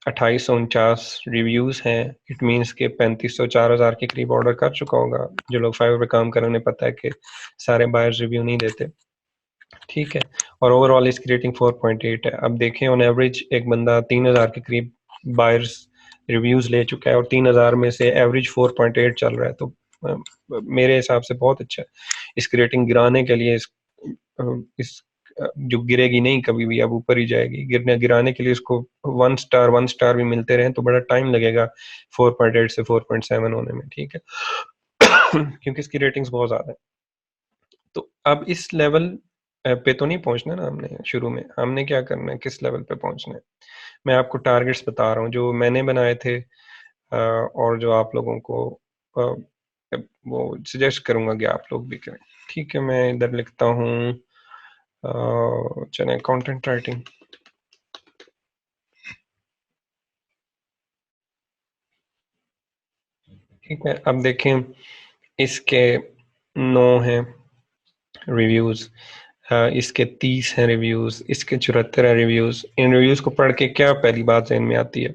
Speaker 1: 2849 रिव्यूज हैं, इट मीन्स के 3500-4000 के करीब ऑर्डर कर चुका होगा। जो लोग फाइवर पे काम कर रहे हैं उन्हें पता है कि सारे बायर्स रिव्यू नहीं देते, ठीक है। और ओवरऑल इसकी रेटिंग 4.8 है। अब देखें ऑन एवरेज एक बंदा 3000 के करीब बायर्स रिव्यूज़ ले चुका है और 3000 में से एवरेज 4.8 चल रहा है, तो मेरे हिसाब से बहुत अच्छा है। इसकी रेटिंग गिराने के लिए इस जो गिरेगी नहीं कभी भी, अब ऊपर ही जाएगी। गिराने के लिए इसको 1 स्टार भी मिलते रहे तो बड़ा टाइम लगेगा 4.8 से 4.7 होने में, ठीक है। क्योंकि इसकी रेटिंग्स बहुत ज़्यादा है। तो अब इस लेवल पे तो नहीं पहुंचना ना हमने शुरू में, हमने क्या करना है, किस लेवल पे पहुंचना है। मैं आपको टारगेट्स बता रहा हूँ जो मैंने बनाए थे, और जो आप लोगों को वो सजेस्ट करूंगा कि आप लोग भी करें। ठीक है, मैं इधर लिखता हूँ चले कंटेंट राइटिंग। ठीक है, अब देखें इसके 9 हैं रिव्यूज़, इसके 30 हैं रिव्यूज़, इसके 74 हैं रिव्यूज़। इन रिव्यूज़ को पढ़ के क्या पहली बात ज़हन में आती है?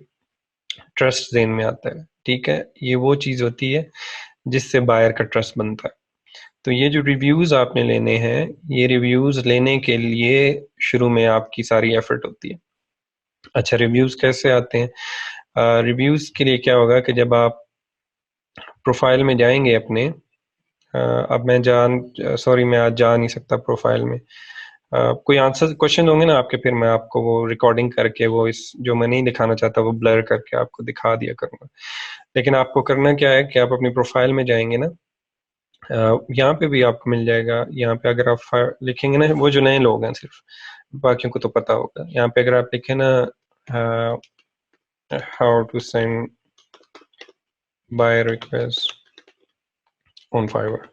Speaker 1: ट्रस्ट ज़हन में आता है, ठीक है। ये वो चीज़ होती है जिससे बायर का ट्रस्ट बनता है। तो ये जो रिव्यूज़ आपने लेने हैं, ये रिव्यूज़ लेने के लिए शुरू में आपकी सारी एफर्ट होती है। अच्छा, रिव्यूज़ कैसे आते हैं? रिव्यूज़ के लिए क्या होगा कि जब आप प्रोफाइल में जाएंगे अपने, अब सॉरी मैं आज जा नहीं सकता प्रोफाइल में। कोई आंसर क्वेश्चन होंगे ना आपके, फिर मैं आपको वो रिकॉर्डिंग करके वो इस जो मैं नहीं दिखाना चाहता वो ब्लर करके आपको दिखा दिया करूंगा। लेकिन आपको करना क्या है कि आप अपनी प्रोफाइल में जाएंगे ना, यहाँ पे भी आपको मिल जाएगा। यहाँ पे अगर आप लिखेंगे ना, वो जो नए लोग हैं सिर्फ, बाकियों को तो पता होगा। यहाँ पे अगर आप लिखें ना how to send buy request on Fiverr,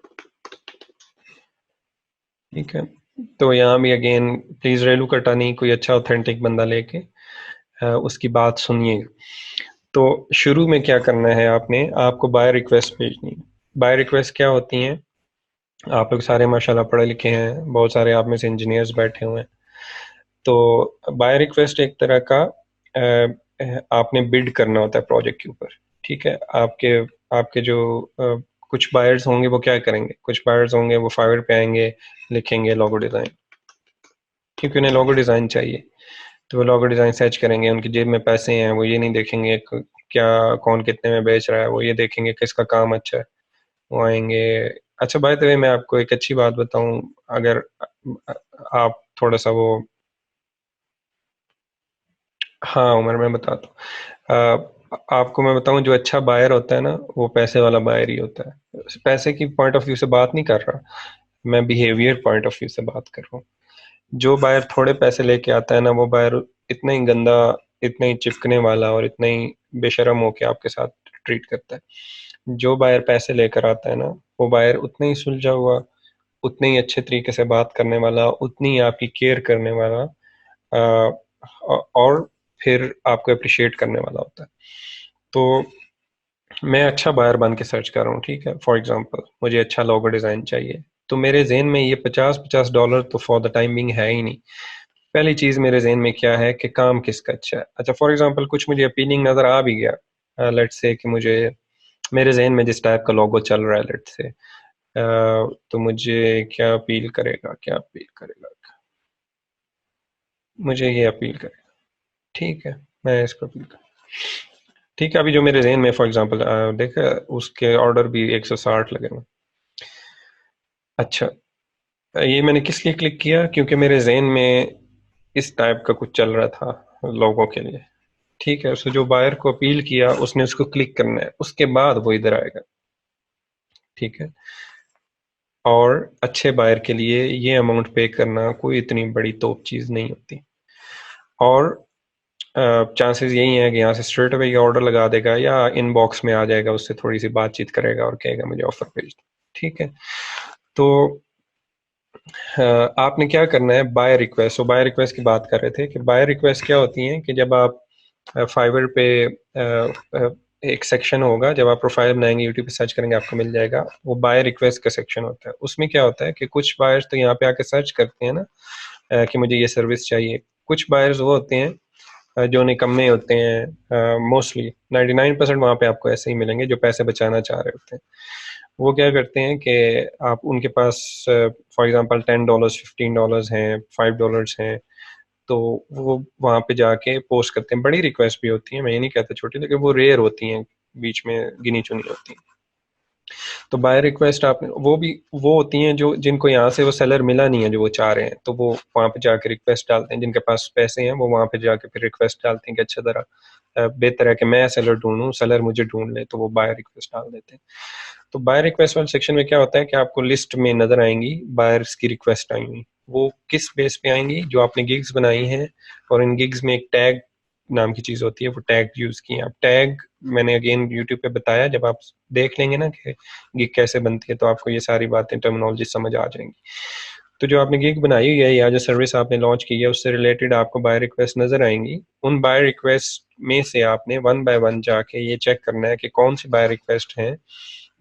Speaker 1: ठीक है। तो यहाँ भी अगेन प्लीज रेलू कटा नहीं, कोई अच्छा ऑथेंटिक बंदा लेके उसकी बात सुनिएगा। तो शुरू में क्या करना है, आपने आपको बाय रिक्वेस्ट भेजनी है। बाय रिक्वेस्ट क्या होती हैं? आप लोग सारे माशाल्लाह पढ़े लिखे हैं, बहुत सारे आप में से इंजीनियर्स बैठे हुए हैं। तो बाय रिक्वेस्ट एक तरह का आपने बिड करना होता है प्रोजेक्ट के ऊपर, ठीक है। आपके आपके जो कुछ बायर्स होंगे वो क्या करेंगे, कुछ बायर्स होंगे वो फाइवर पे आएंगे, लिखेंगे लोगो डिज़ाइन, क्योंकि उन्हें लोगो डिज़ाइन चाहिए। तो वो लोगो डिज़ाइन सर्च करेंगे, उनकी जेब में पैसे हैं, वो ये नहीं देखेंगे क्या कौन कितने में बेच रहा है, वो ये देखेंगे किसका काम अच्छा है, वो आएंगे। अच्छा, बाय द वे मैं आपको एक अच्छी बात बताऊं, अगर आप थोड़ा सा वो, हाँ उमर मैं बताता हूँ, आपको मैं बताऊं, जो अच्छा बायर होता है ना वो पैसे वाला बायर ही होता है। पैसे की पॉइंट ऑफ व्यू से बात नहीं कर रहा मैं, बिहेवियर पॉइंट ऑफ व्यू से बात कर रहा हूँ। जो बायर थोड़े पैसे लेके आता है ना, वो बायर इतना ही गंदा, इतना ही चिपकने वाला और इतना ही बेशरम होके आपके साथ ट्रीट करता है। जो बायर पैसे लेकर आता है ना, वो बायर उतना ही सुलझा हुआ, उतने ही अच्छे तरीके से बात करने वाला, उतनी ही आपकी केयर करने वाला, और फिर आपको अप्रिशिएट करने वाला होता है। तो मैं अच्छा बायर बन के सर्च कर रहा हूँ, ठीक है। फॉर एग्जांपल मुझे अच्छा लोगो डिज़ाइन चाहिए, तो मेरे जहन में ये $50 तो फॉर द टाइम बिंग है ही नहीं। पहली चीज़ मेरे जहन में क्या है कि काम किसका अच्छा है। अच्छा, फॉर एग्जांपल कुछ मुझे अपीलिंग नज़र आ भी गया, लेट्स से कि मुझे मेरे जहन में जिस टाइप का लोगो चल रहा है, लेट्स से तो मुझे क्या अपील करेगा, क्या अपील करेगा, मुझे ये अपील करेगा, ठीक है, मैं इसको अपील कर, ठीक है। अभी जो मेरे जहन में फॉर एग्जांपल देखा, उसके ऑर्डर भी 160 लगे हुए। अच्छा, ये मैंने किस लिए क्लिक किया, क्योंकि मेरे जहन में इस टाइप का कुछ चल रहा था लोगों के लिए, ठीक है। उसको जो बायर को अपील किया उसने उसको क्लिक करना है, उसके बाद वो इधर आएगा, ठीक है। और अच्छे बायर के लिए ये अमाउंट पे करना कोई इतनी बड़ी तोप चीज़ नहीं होती। और चांसेस यही हैं कि यहाँ से स्ट्रेट अवे ऑर्डर लगा देगा या इनबॉक्स में आ जाएगा, उससे थोड़ी सी बातचीत करेगा और कहेगा मुझे ऑफर भेज दो, ठीक है। तो आपने क्या करना है, बाय रिक्वेस्ट। तो बाय रिक्वेस्ट की बात कर रहे थे कि बाय रिक्वेस्ट क्या होती हैं कि जब आप फाइवर पे एक सेक्शन होगा, जब आप प्रोफाइल बनाएंगे यूट्यूब पे सर्च करेंगे आपको मिल जाएगा, वो बाय रिक्वेस्ट का सेक्शन होता है। उसमें क्या होता है कि कुछ बायर्स तो यहाँ पे आके सर्च करते हैं ना, कि मुझे ये सर्विस चाहिए। कुछ बायर्स वो होते हैं जो निकम्मे होते हैं, मोस्टली 99% वहाँ पे आपको ऐसे ही मिलेंगे जो पैसे बचाना चाह रहे होते हैं। वो क्या करते हैं कि आप उनके पास फॉर एग्जांपल $10 $15 हैं, $5 हैं, तो वो वहाँ पे जाके पोस्ट करते हैं। बड़ी रिक्वेस्ट भी होती हैं, मैं ये नहीं कहता छोटी, लेकिन वो रेयर होती हैं, बीच में गिनी चुनी होती हैं। तो बाय रिक्वेस्ट आपने वो भी वो होती हैं जो जिनको यहाँ से वो सेलर मिला नहीं है जो वो चाह रहे हैं, तो वो वहाँ पे जाके रिक्वेस्ट डालते हैं। जिनके पास पैसे हैं वो वहाँ पे जाके फिर रिक्वेस्ट डालते हैं कि अच्छा ज़रा बेहतर है कि मैं सेलर ढूंढूं, सेलर मुझे ढूंढ ले, तो वो बाय रिक्वेस्ट डाल देते हैं। तो बाय रिक्वेस्ट वाले सेक्शन में क्या होता है कि आपको लिस्ट में नजर आएंगी बायर्स की रिक्वेस्ट आई हुई। वो किस बेस पे आएंगी? जो आपने गिग्स बनाई हैं, और इन गिग्स में एक टैग नाम की चीज होती है, वो टैग यूज की है। आप टैग मैंने अगेन यूट्यूब पे बताया, जब आप देख लेंगे ना कि गिग कैसे बनती है, तो आपको ये सारी बातें टर्मिनोलॉजी समझ आ जाएंगी। तो जो आपने गिग बनाई हुई है या जो सर्विस आपने लॉन्च की है, उससे रिलेटेड आपको बाय रिक्वेस्ट नजर आएंगी। उन बाय रिक्वेस्ट में से आपने वन बाय वन जाके ये चेक करना है कि कौन सी बाय रिक्वेस्ट हैं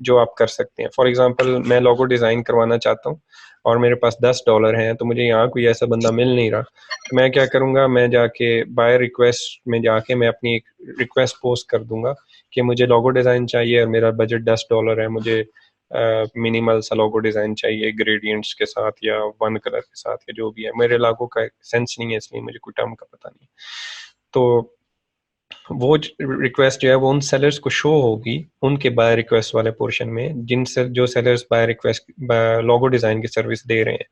Speaker 1: जो आप कर सकते हैं। फॉर एग्जांपल मैं लोगो डिजाइन करवाना चाहता हूँ और मेरे पास $10 हैं, तो मुझे यहाँ कोई ऐसा बंदा मिल नहीं रहा, तो मैं क्या करूँगा, मैं जाके बाय रिक्वेस्ट में जाके मैं अपनी एक रिक्वेस्ट पोस्ट कर दूंगा कि मुझे लोगो डिजाइन चाहिए और मेरा बजट $10 है, मुझे मिनिमल सा लोगो डिजाइन चाहिए ग्रेडियंट्स के साथ या वन कलर के साथ या जो भी है। मेरे लोगो का सेंस नहीं है, इसलिए मुझे कोई टर्म का पता नहीं। तो वो रिक्वेस्ट जो है वो उन सेलर्स को शो होगी उनके बाय रिक्वेस्ट वाले पोर्शन में, जिनसे जो sellers buy request logo design की सर्विस दे रहे हैं।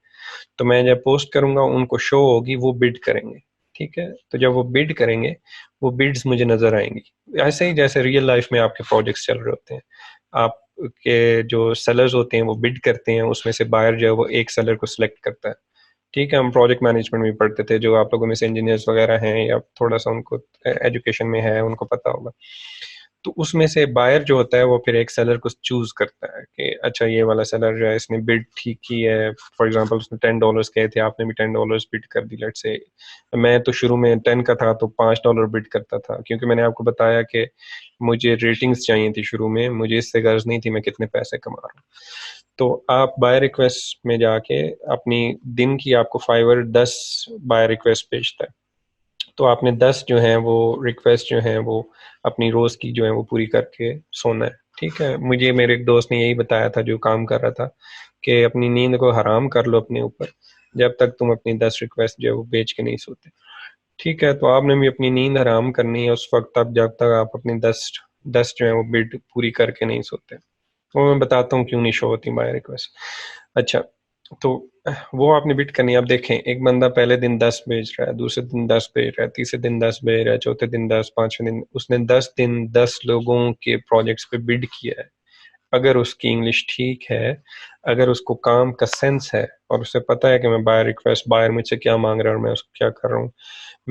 Speaker 1: तो मैं जब पोस्ट करूंगा उनको शो होगी, वो बिड करेंगे। ठीक है, तो जब वो बिड करेंगे वो बिड्स मुझे नजर आएंगी। ऐसे ही जैसे रियल लाइफ में आपके प्रोजेक्ट्स चल रहे होते हैं, आपके जो सेलर्स होते हैं वो बिड करते हैं, उसमें से बायर जो है वो एक सेलर को सिलेक्ट करता है। ठीक है, हम प्रोजेक्ट मैनेजमेंट में पढ़ते थे, जो आप लोगों में से इंजीनियर्स वगैरह हैं या थोड़ा सा उनको एजुकेशन में है उनको पता होगा। तो उसमें से बायर जो होता है वो फिर एक सेलर को चूज करता है कि अच्छा ये वाला सेलर जो है इसने बिड ठीक की है। फॉर एग्जांपल उसने $10 कहे थे, आपने भी $10 बिड कर दी। लेट्स से मैं तो शुरू में 10 का था तो $5 बिड करता था, क्योंकि मैंने आपको बताया कि मुझे रेटिंग्स चाहिए थी शुरू में, मुझे इससे गर्ज नहीं थी मैं कितने पैसे कमा रहा हूँ। तो आप बाय रिक्वेस्ट में जाके अपनी दिन की आपको फाइवर 10 बाय रिक्वेस्ट भेजता है, तो आपने 10 जो हैं वो रिक्वेस्ट जो हैं वो अपनी रोज की जो है वो पूरी करके सोना है। ठीक है, मुझे मेरे एक दोस्त ने यही बताया था जो काम कर रहा था, कि अपनी नींद को हराम कर लो अपने ऊपर, जब तक तुम अपनी 10 रिक्वेस्ट जो है वो बेच के नहीं सोते। ठीक है, तो आपने भी अपनी नींद हराम करनी है उस वक्त तक जब तक आप अपनी 10 जो है वो बिड पूरी करके नहीं सोते। वो मैं बताता हूँ क्यों नहीं शो होती बाय रिक्वेस्ट। अच्छा, तो वो आपने बिट करनी है। आप देखें, एक बंदा पहले दिन 10 भेज रहा है, दूसरे दिन 10 भेज रहा है, तीसरे दिन 10 भेज रहा है, चौथे दिन 10, पांचवें दिन उसने 10 दिन 10 लोगों के प्रोजेक्ट्स पे बिड किया है। अगर उसकी इंग्लिश ठीक है, अगर उसको काम का सेंस है और उसे पता है कि मैं बायर रिक्वेस्ट, बायर मुझसे क्या मांग रहा है और मैं उसको क्या कर रहा हूँ,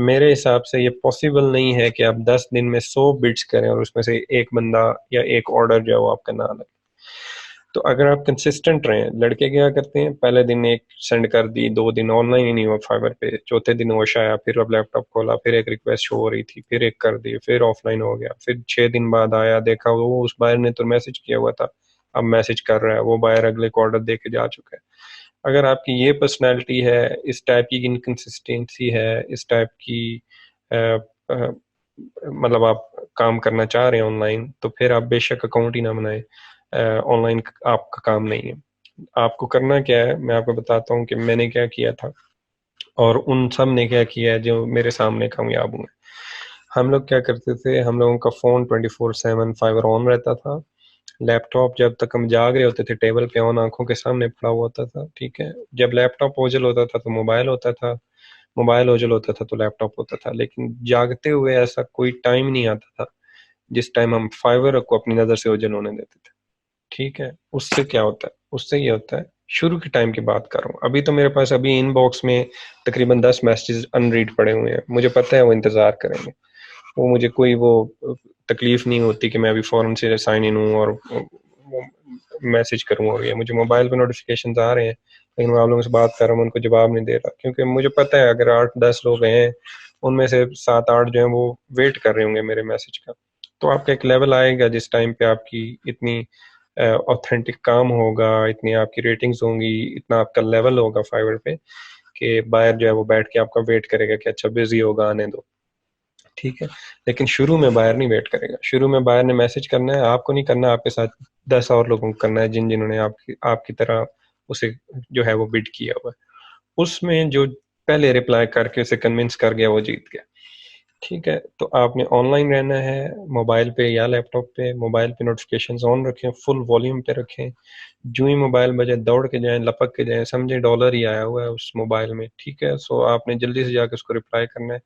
Speaker 1: मेरे हिसाब से ये पॉसिबल नहीं है कि आप 10 दिन में 100 बिड्स करें और उसमें से एक बंदा या एक ऑर्डर जो है वो आपका ना लगे। तो अगर आप कंसिस्टेंट रहे, लड़के क्या करते हैं, पहले दिन एक सेंड कर दी, 2 दिन ऑनलाइन ही नहीं हुआ फाइवर पे, चौथे दिन वो आया, फिर अब लैपटॉप खोला, फिर एक रिक्वेस्ट शो हो रही थी, फिर एक कर दी, फिर ऑफलाइन हो गया, फिर 6 दिन बाद आया, देखा वो उस बायर ने तो मैसेज किया हुआ था, अब मैसेज कर रहा है, वो बायर अगले को ऑर्डर दे के जा चुका है। अगर आपकी ये पर्सनैलिटी है, इस टाइप की इनकन्सिस्टेंसी है, इस टाइप की अ, अ, मतलब आप काम करना चाह रहे हैं ऑनलाइन, तो फिर आप बेशक अकाउंट ही ना बनाए। ऑनलाइन आपका काम नहीं है। आपको करना क्या है, मैं आपको बताता हूँ कि मैंने क्या किया था और उन सब ने क्या किया है जो मेरे सामने कामयाब हुए। हम लोग क्या करते थे, हम लोगों का फ़ोन 24/7 फाइबर ऑन रहता था। लैपटॉप जब तक हम जाग रहे होते थे टेबल पे ऑन आंखों के सामने पड़ा हुआ होता था। ठीक है, जब लैपटॉप ओझल होता था तो मोबाइल होता था, मोबाइल ओझल होता था तो लैपटॉप होता था। लेकिन जागते हुए ऐसा कोई टाइम नहीं आता था जिस टाइम हम फाइवर को अपनी नज़र से ओझल होने देते थे। ठीक है, उससे क्या होता है, उससे ये होता है, शुरू के टाइम की बात कर रहा हूँ, अभी तो मेरे पास अभी इनबॉक्स में तकरीबन 10 मैसेजेस अनरीड पड़े हुए हैं, मुझे पता है वो इंतजार करेंगे। वो मुझे कोई वो तकलीफ नहीं होती कि मैं अभी फौरन से साइन इन हूँ और मैसेज करूँ, और ये मुझे मोबाइल पे नोटिफिकेशन आ रहे हैं, लेकिन मैं आप लोगों से बात कर रहा हूँ, उनको जवाब नहीं दे रहा, क्योंकि मुझे पता है अगर 8-10 लोग हैं उनमें से 7-8 जो है वो वेट कर रहे होंगे मेरे मैसेज का। तो आपका एक लेवल आएगा जिस टाइम पे आपकी इतनी ऑथेंटिक काम होगा, इतनी आपकी रेटिंग्स होंगी, इतना आपका लेवल होगा फाइवर पे कि बायर जो है वो बैठ के आपका वेट करेगा कि अच्छा बिजी होगा आने दो। ठीक है, लेकिन शुरू में बायर नहीं वेट करेगा, शुरू में बायर ने मैसेज करना है, आपको नहीं करना, आपके साथ 10 और लोगों को करना है जिन्होंने आपकी आपकी तरह उसे जो है वो बिड किया हुआ है। उसमें जो पहले रिप्लाई करके उसे कन्विंस कर गया, वो जीत गया। ठीक है, तो आपने ऑनलाइन रहना है, मोबाइल पे या लैपटॉप पे। मोबाइल पे नोटिफिकेशंस ऑन रखें, फुल वॉल्यूम पे रखें। जो ही मोबाइल बजे दौड़ के जाएं, लपक के जाएं, समझे डॉलर ही आया हुआ है उस मोबाइल में। ठीक है, सो आपने जल्दी से जाकर उसको रिप्लाई करना है।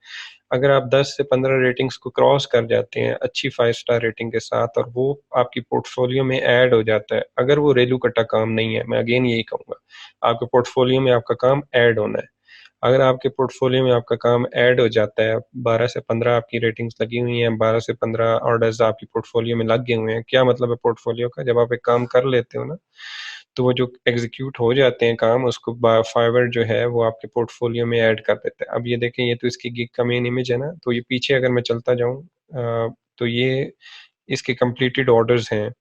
Speaker 1: अगर आप 10 से 15 रेटिंग्स को क्रॉस कर जाते हैं अच्छी 5 स्टार रेटिंग के साथ, और वो आपकी पोर्टफोलियो में ऐड हो जाता है, अगर वो रेलू कट्टा काम नहीं है, मैं अगेन यही कहूंगा, आपके पोर्टफोलियो में आपका काम ऐड होना है। अगर आपके पोर्टफोलियो में आपका काम ऐड हो जाता है, 12 से 15 आपकी रेटिंग्स लगी हुई हैं, 12 से 15 ऑर्डर्स आपकी पोर्टफोलियो में लग गए हुए हैं, क्या मतलब है पोर्टफोलियो का? जब आप एक काम कर लेते हो ना, तो वो जो एग्जीक्यूट हो जाते हैं काम, उसको फाइवर जो है वो आपके पोर्टफोलियो में ऐड कर देते हैं। अब ये देखें, ये तो इसकी गिग का मेन इमेज है ना, तो ये पीछे अगर मैं चलता जाऊं, तो ये इसके कंप्लीटेड ऑर्डर्स हैं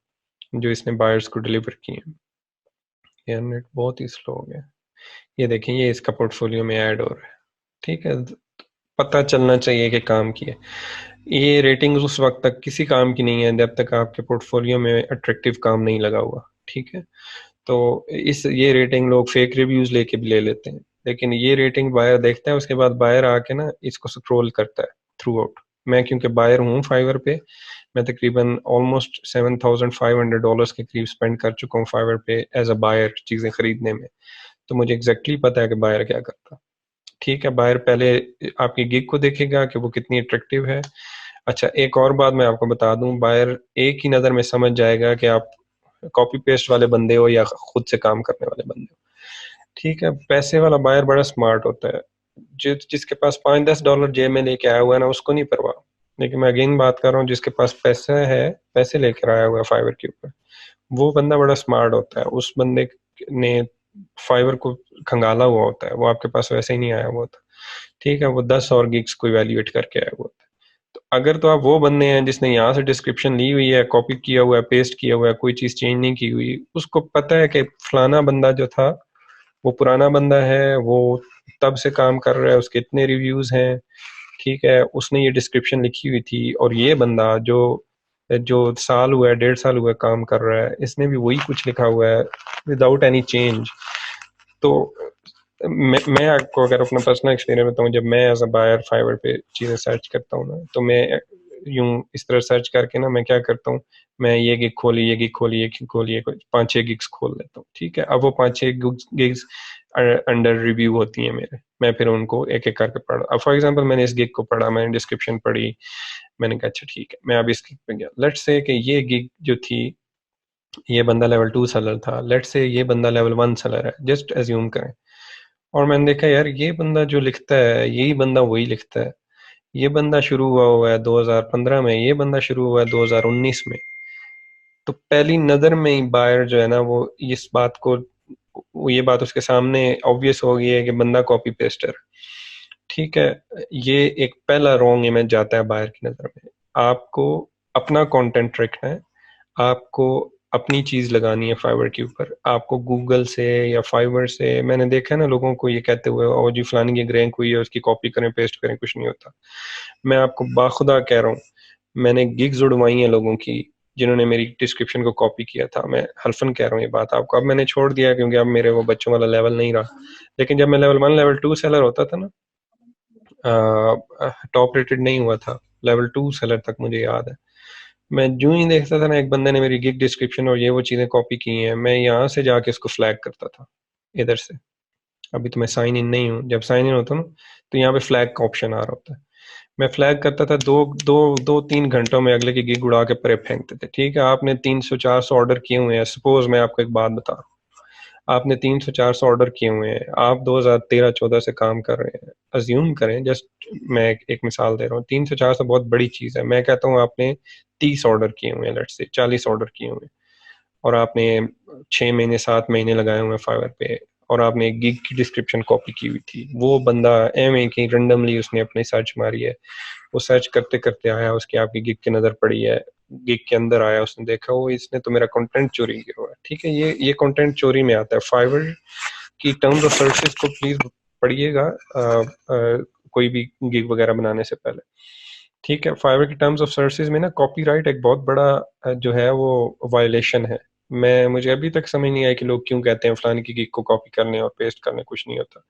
Speaker 1: जो इसने बायर्स को डिलीवर किए हैं। यार नेट बहुत ही स्लो हो गया। ये देखें, ये इसका पोर्टफोलियो में ऐड हो रहा है। ठीक है, पता चलना चाहिए कि काम किया। ये रेटिंग्स उस वक्त तक किसी काम की नहीं है जब तक आपके पोर्टफोलियो में अट्रैक्टिव काम नहीं लगा हुआ। ठीक है, तो इस ये रेटिंग लोग फेक रिव्यूज लेके भी ले लेते हैं, लेकिन ये रेटिंग बायर देखता है, उसके बाद बायर आके ना इसको स्क्रॉल करता है थ्रू आउट। मैं क्योंकि बायर हूँ फाइवर पे, मैं तकरीबन ऑलमोस्ट $7,500 के करीब स्पेंड कर चुका हूँ फाइवर पे एज अ बायर चीज़ें खरीदने में। तो मुझे एग्जैक्टली पता है कि बायर क्या करता। ठीक है, बायर पहले आपकी गिग को देखेगा कि वो कितनी अट्रैक्टिव है। अच्छा, एक और बात मैं आपको बता दूं, बायर एक ही नज़र में समझ जाएगा कि आप कॉपी पेस्ट वाले बंदे हो या खुद से काम करने वाले बंदे हो। ठीक है, पैसे वाला बायर बड़ा स्मार्ट होता है। जिसके पास $5-10 जेब में लेके आया हुआ है ना, उसको नहीं परवाह। लेकिन मैं अगेन बात कर रहा हूँ, जिसके पास पैसा है, पैसे लेकर आया हुआ है फाइवर के ऊपर, वो बंदा बड़ा स्मार्ट होता है। उस बंदे ने फाइवर को खंगाला हुआ होता है, वो आपके पास वैसे ही नहीं आया हुआ होता। ठीक है, वो 10 और गिग्स को इवेल्युएट करके आया हुआ होता है। तो अगर तो आप वो बंदे हैं जिसने यहाँ से डिस्क्रिप्शन ली हुई है, कॉपी किया हुआ है, पेस्ट किया हुआ है, कोई चीज़ चेंज नहीं की हुई, उसको पता है कि फलाना बंदा जो था वो पुराना बंदा है, वो तब से काम कर रहा है, उसके इतने रिव्यूज हैं। ठीक है, उसने ये डिस्क्रिप्शन लिखी हुई थी, और ये बंदा जो जो साल हुआ है, 1.5 साल हुआ है काम कर रहा है, इसने भी वही कुछ लिखा हुआ है विदाउट एनी चेंज। तो मैं आपको अगर अपना पर्सनल एक्सपीरियंस बताऊं, जब मैं एज अ बायर फाइवर पे चीज़ें सर्च करता हूँ ना, तो मैं यूं इस तरह सर्च करके ना, मैं क्या करता हूँ, मैं ये गिग खोली, ये गिग खोली, ये गिग खोली, ये 5-6 गिग्स खोल लेता हूँ। ठीक है, अब वो 5-6 गिग्स अंडर रिव्यू होती हैं मेरे, मैं फिर उनको एक एक करके पढ़ा। अब फॉर एग्जांपल मैंने इस गिग को पढ़ा, मैंने डिस्क्रिप्शन पढ़ी, मैंने कहा अच्छा ठीक है, मैं अब इस गिग पे गया। लेट्स से कि ये गिग जो थी, ये बंदा लेवल 2 सेलर था, लेट्स से ये बंदा लेवल 1 सेलर है, जस्ट एज्यूम करें। और मैंने देखा यार, ये बंदा जो लिखता है, यही बंदा वही लिखता है। ये बंदा शुरू हुआ है 2015 में, ये बंदा शुरू हुआ है 2019 में। तो पहली नज़र में ही बायर जो है ना, वो इस बात को, ये बात उसके सामने ऑब्वियस हो गई है कि बंदा कॉपी पेस्टर। ठीक है, ये एक पहला रॉन्ग इमेज जाता है बायर की नज़र में। आपको अपना कंटेंट रखना है, आपको अपनी चीज लगानी है फाइवर के ऊपर। आपको गूगल से या फाइवर से, मैंने देखा है ना लोगों को ये कहते हुए, और जी फलानी की रैंक हुई है, उसकी कॉपी करें, पेस्ट करें, कुछ नहीं होता। मैं आपको बाखुदा कह रहा हूँ, मैंने गिग्स उड़वाई हैं लोगों की जिन्होंने मेरी डिस्क्रिप्शन को कॉपी किया था। मैं हल्फन कह रहा हूँ ये बात आपको। अब मैंने छोड़ दिया क्योंकि अब मेरे वो बच्चों वाला लेवल नहीं रहा। लेकिन जब मैं लेवल 1 लेवल 2 सेलर होता था ना, टॉप रेटेड नहीं हुआ था, लेवल 2 सेलर तक मुझे याद है, मैं जो ही देखता था ना एक बंदे ने मेरी गिग डिस्क्रिप्शन और ये वो चीज़ें कॉपी की हैं, मैं यहाँ से जाके इसको फ्लैग करता था इधर से। अभी तो मैं साइन इन नहीं हूँ, जब साइन इन होता ना, तो यहाँ पे फ्लैग का ऑप्शन आ रहा होता है। मैं फ्लैग करता था, 2-3 घंटों में अगले की गिग उड़ा के परे फेंकते थे। ठीक है, आपने 300-400 ऑर्डर किए हुए हैं, सपोज मैं आपको एक बात बता रहा हूँ, आपने 300-400 ऑर्डर किए हुए हैं, आप 2013-14 से काम कर रहे हैं, अज्यूम करें, जस्ट मैं एक मिसाल दे रहा हूँ, 300-400 बहुत बड़ी चीज़ है। मैं कहता हूँ आपने 30 ऑर्डर किए हुए हैं, लेट्स से 40 ऑर्डर किए हुए हैं, और आपने 6 महीने 7 महीने लगाए हुए हैं फाइवर पे, और आपने एक गिग की डिस्क्रिप्शन कॉपी की हुई थी। वो बंदा एम ए की रैंडमली उसने अपनी सर्च मारी है, वो सर्च करते करते आया, उसकी आपकी गिग की नज़र पड़ी है, गिग के अंदर आया, उसने देखा वो इसने तो मेरा कंटेंट चोरी किया हुआ है। ठीक है, ये कंटेंट चोरी में आता है। फाइवर की टर्म्स ऑफ सर्विसेज को प्लीज पढ़िएगा, कोई भी गिग वगैरह बनाने से पहले। ठीक है, फाइवर की टर्म्स ऑफ सर्विसेज में ना कॉपीराइट एक बहुत बड़ा जो है वो वायलेशन है। मुझे अभी तक समझ नहीं आया कि लोग क्यों कहते हैं फलानी की गिग को कॉपी करने और पेस्ट करने कुछ नहीं होता।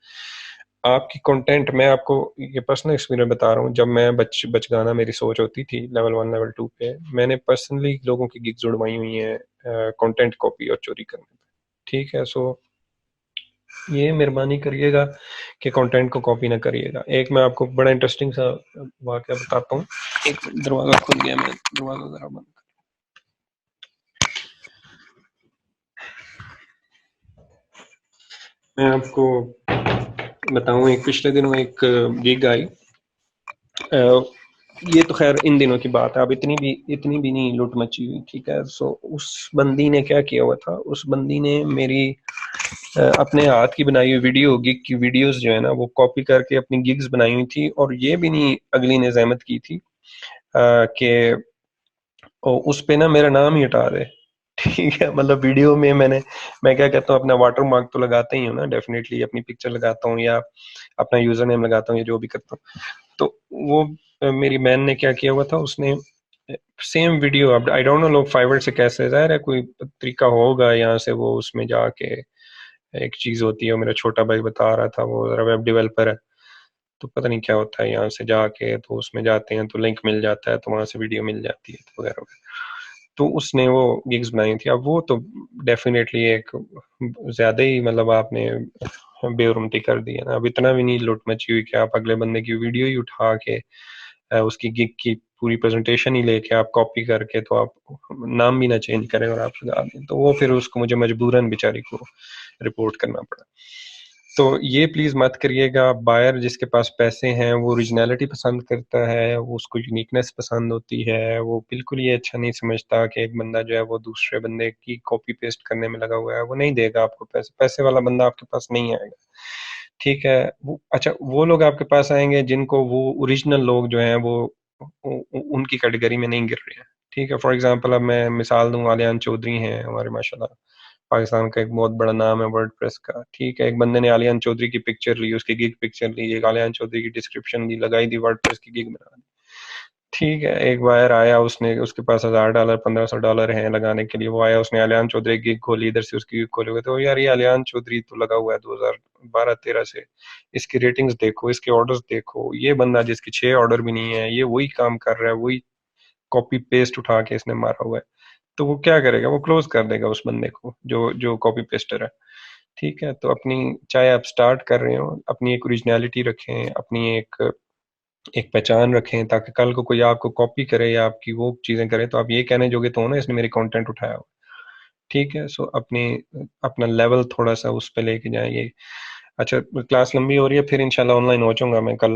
Speaker 1: आपकी कंटेंट, मैं आपको ये पर्सनल एक्सपीरियंस बता रहा हूँ। जब मैं बचगाना मेरी सोच होती थी लेवल 1 लेवल 2 पे, मैंने पर्सनली लोगों की गिग्स उड़वाई हुई हैं कंटेंट कॉपी और चोरी करने पे। ठीक है, सो ये मेहरबानी करिएगा कि कंटेंट को कॉपी ना करिएगा। एक मैं आपको बड़ा इंटरेस्टिंग सा वाकया बताता हूँ। एक दरवाजा खुल गया, मैं दरवाजा जरा बंद। मैं आपको बताऊं, एक पिछले दिनों एक गिग आई। ये तो खैर इन दिनों की बात है, अब इतनी भी नहीं लूट मची हुई। ठीक है, सो उस बंदी ने क्या किया हुआ था, उस बंदी ने मेरी अपने हाथ की बनाई हुई वीडियो, गिग की वीडियोस जो है ना, वो कॉपी करके अपनी गिग्स बनाई हुई थी। और ये भी नहीं अगली ने जहमत की थी कि उस पे ना मेरा नाम ही हटा दे। ठीक है, मतलब वीडियो में मैं क्या कहता हूँ, अपना वाटर मार्क तो लगाता ही हूँ ना, डेफिनेटली अपनी पिक्चर लगाता हूँ या अपना यूजर नेम लगाता हूँ या जो भी करता हूँ। तो वो मेरी बहन ने क्या किया हुआ था, उसने सेम वीडियो, अब आई डोंट नो लोग फाइवर से कैसे, जाहिर है कोई तरीका होगा यहाँ से, वो उसमें जाके एक चीज होती है, मेरा छोटा भाई बता रहा था, वो जरा वेब डेवलपर है, तो पता नहीं क्या होता है, यहाँ से जाके तो उसमें जाते हैं तो लिंक मिल जाता है, तो वहां से वीडियो मिल जाती है, तो वगैरह वगैरह। तो उसने वो गिग्स बनाई थी। अब वो तो डेफिनेटली एक ज्यादा ही, मतलब आपने बेउरमती कर दी है ना। अब इतना भी नहीं लूट मची हुई कि आप अगले बंदे की वीडियो ही उठा के उसकी गिग की पूरी प्रेजेंटेशन ही लेके आप कॉपी करके, तो आप नाम भी ना चेंज करें और आप सुधार दें, तो वो फिर उसको मुझे मजबूरन बेचारी को रिपोर्ट करना पड़ा। तो ये प्लीज मत करिएगा। बायर जिसके पास पैसे हैं वो ओरिजिनलिटी पसंद करता है, वो उसको यूनिकनेस पसंद होती है, वो बिल्कुल ये अच्छा नहीं समझता कि एक बंदा जो है वो दूसरे बंदे की कॉपी पेस्ट करने में लगा हुआ है। वो नहीं देगा आपको पैसे, पैसे वाला बंदा आपके पास नहीं आएगा। ठीक है, वो अच्छा वो लोग आपके पास आएंगे जिनको वो ओरिजिनल लोग जो हैं वो उनकी कैटेगरी में नहीं गिर रहे हैं। ठीक है, फॉर एग्जांपल अब मैं मिसाल दूं, आलियान चौधरी हैं हमारे माशाल्लाह, पाकिस्तान का एक बहुत बड़ा नाम है वर्डप्रेस का। ठीक है, एक बंदे ने आलियान चौधरी की पिक्चर ली, उसकी गिग पिक्चर ली, एक आलियान चौधरी की डिस्क्रिप्शन दी, लगाई दी, वर्डप्रेस की गिग बना दी। ठीक है, एक बायर आया, उसने उसके पास $1000 $1500 हैं लगाने के लिए, वो आया, उसने आलियान चौधरी की गिग खोली, इधर से उसकी गिग खोले हुए, तो यार ये आलियान चौधरी तो लगा हुआ है 2012-13 से, इसकी रेटिंग्स देखो, इसके ऑर्डर्स देखो, ये बंदा जिसके 6 ऑर्डर भी नहीं है, ये वही काम कर रहा है, वही कॉपी पेस्ट उठा के इसने मारा हुआ है। तो वो क्या करेगा, वो क्लोज कर देगा उस बंदे को जो जो कॉपी पेस्टर है। ठीक है, तो अपनी, चाहे आप स्टार्ट कर रहे हो, अपनी एक ओरिजिनलिटी रखें, अपनी एक एक पहचान रखें, ताकि कल को कोई आपको कॉपी करे या आपकी वो चीजें करे तो आप ये कहने जोगे तो हो ना, इसने मेरी कंटेंट उठाया हो। ठीक है, सो अपनी अपना लेवल थोड़ा सा उस पे लेके जाएंगे। अच्छा, क्लास लंबी हो रही है, फिर इंशाल्लाह ऑनलाइन हो जाऊंगा मैं कल।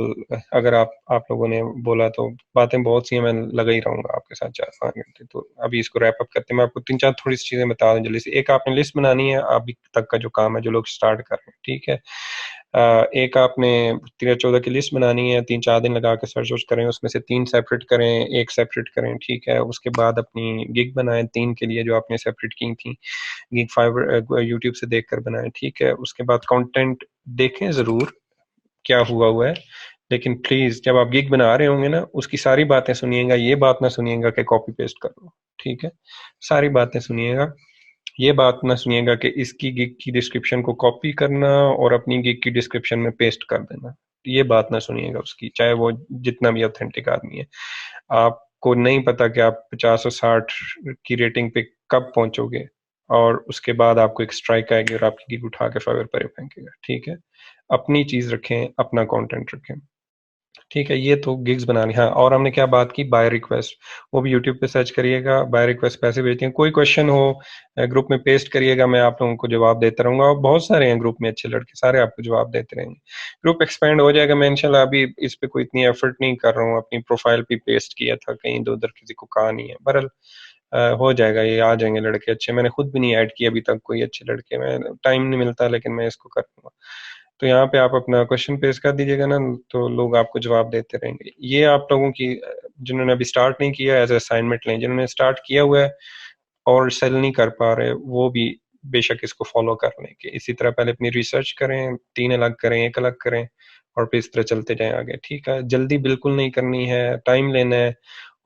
Speaker 1: अगर आप लोगों ने बोला तो, बातें बहुत सी हैं, मैं लगा ही रहूंगा आपके साथ 4-5 घंटे। तो अभी इसको रैप अप करते हैं, मैं आपको तीन चार थोड़ी सी चीजें बता दूं जल्दी से। एक, आपने लिस्ट बनानी है अभी तक का जो काम है, जो लोग स्टार्ट कर रहे हैं। ठीक है, एक आपने 13-14 की लिस्ट बनानी है, 3-4 दिन लगा के सर्च वर्च करें, उसमें से 3 सेपरेट करें, एक सेपरेट करें। ठीक है, उसके बाद अपनी गिग बनाएं 3 के लिए जो आपने सेपरेट की थी, गिग फाइवर यूट्यूब से देखकर बनाएं। ठीक है, उसके बाद कंटेंट देखें जरूर क्या हुआ हुआ है, लेकिन प्लीज जब आप गिग बना रहे होंगे ना, उसकी सारी बातें सुनिएगा, ये बात ना सुनिएगा कि कॉपी पेस्ट कर लो। ठीक है, सारी बातें सुनिएगा, ये बात ना सुनिएगा कि इसकी गिग की डिस्क्रिप्शन को कॉपी करना और अपनी गिग की डिस्क्रिप्शन में पेस्ट कर देना। ये बात ना सुनिएगा उसकी, चाहे वो जितना भी ऑथेंटिक आदमी है। आपको नहीं पता कि आप 50 और 60 की रेटिंग पे कब पहुंचोगे, और उसके बाद आपको एक स्ट्राइक आएगी और आपकी गिग उठा के फाइवर पर फेंकेगा। ठीक है, अपनी चीज रखें, अपना कंटेंट रखें। ठीक है, ये तो गिग्स बनानी। हाँ, और हमने क्या बात की, बाय रिक्वेस्ट, वो भी यूट्यूब पे सर्च करिएगा, बाय रिक्वेस्ट पैसे भेजते हैं। कोई क्वेश्चन हो ग्रुप में पेस्ट करिएगा, मैं आप लोगों को जवाब देता रहूंगा, और बहुत सारे हैं ग्रुप में अच्छे लड़के, सारे आपको जवाब देते रहेंगे। ग्रुप एक्सपेंड हो जाएगा। मैं इंशाल्लाह अभी इस पे कोई इतनी एफर्ट नहीं कर रहा हूँ, अपनी प्रोफाइल पे पेस्ट किया था, कहीं इधर उधर किसी को कहा नहीं है। बहरहाल हो जाएगा, ये आ जाएंगे लड़के अच्छे। मैंने खुद भी नहीं ऐड किया अभी तक कोई अच्छे लड़के, मैं टाइम नहीं मिलता, लेकिन मैं इसको कर दूंगा। तो यहाँ पे आप अपना क्वेश्चन पेश कर दीजिएगा ना, तो लोग आपको जवाब देते रहेंगे। ये आप लोगों की जिन्होंने अभी स्टार्ट नहीं किया, एज असाइनमेंट लें। जिन्होंने स्टार्ट किया हुआ है और सेल नहीं कर पा रहे, वो भी बेशक इसको फॉलो कर लें कि इसी तरह पहले अपनी रिसर्च करें, 3 अलग करें, एक अलग करें, और फिर इस तरह चलते जाएं आगे। ठीक है, जल्दी बिल्कुल नहीं करनी है, टाइम लेना है,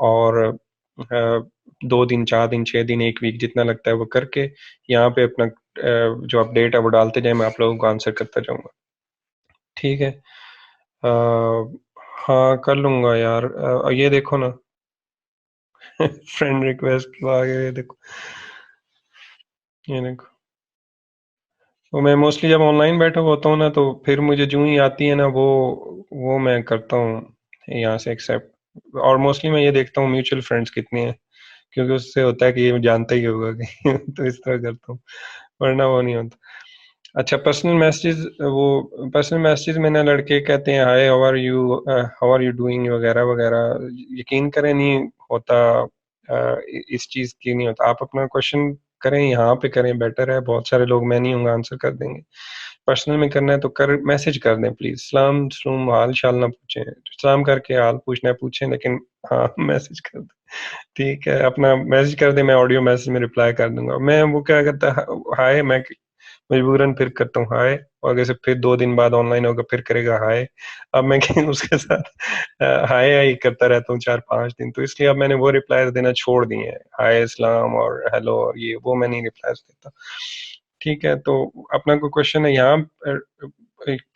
Speaker 1: और 2 दिन 4 दिन 6 दिन 1 वीक जितना लगता है वो करके यहाँ पे अपना जो अपडेट है वो डालते जाए, मैं आप लोगों को आंसर करता जाऊंगा। ठीक है। अ, हाँ कर लूंगा यार। ये देखो ना। फ्रेंड रिक्वेस्ट आ गए, ये देखो। ये देखो। तो मैं मोस्टली जब ऑनलाइन बैठा होता हूँ ना, तो फिर मुझे जो ही आती है ना, वो मैं करता हूँ यहाँ से एक्सेप्ट। और मोस्टली मैं ये देखता हूँ म्यूचुअल फ्रेंड्स कितने हैं, क्योंकि उससे होता है कि ये जानता ही होगा कि तो इस तरह करता हूँ, वरना वो नहीं होता। अच्छा, पर्सनल मैसेज में ना लड़के कहते हैं हाय, हाउ आर यू डूइंग वगैरह वगैरह। यकीन करें नहीं होता। इस चीज की नहीं होता। आप अपना क्वेश्चन करें, यहाँ पे करें, बेटर है। बहुत सारे लोग मैं नहीं हूँ आंसर कर देंगे। पर्सनल में करना है तो कर मैसेज कर दें प्लीज। सलाम सलूम हाल शाल ना पूछें। सलाम करके हाल पूछना है पूछें, लेकिन हाँ मैसेज कर दें। ठीक है, अपना मैसेज कर दे, मैं ऑडियो मैसेज में रिप्लाई कर दूंगा। मैं वो क्या करता है, हाय मैं मजबूरन फिर करता हूँ हाय, और जैसे फिर 2 दिन बाद ऑनलाइन होगा फिर करेगा हाय। अब मैं उसके साथ हाय हाय करता रहता हूँ 4-5 दिन, तो इसलिए अब मैंने वो रिप्लाई देना छोड़ दिए हैं। हाय इस्लाम और हेलो और ये वो मैं नहीं रिप्लाई देता। ठीक है, तो अपना कोई क्वेश्चन है यहाँ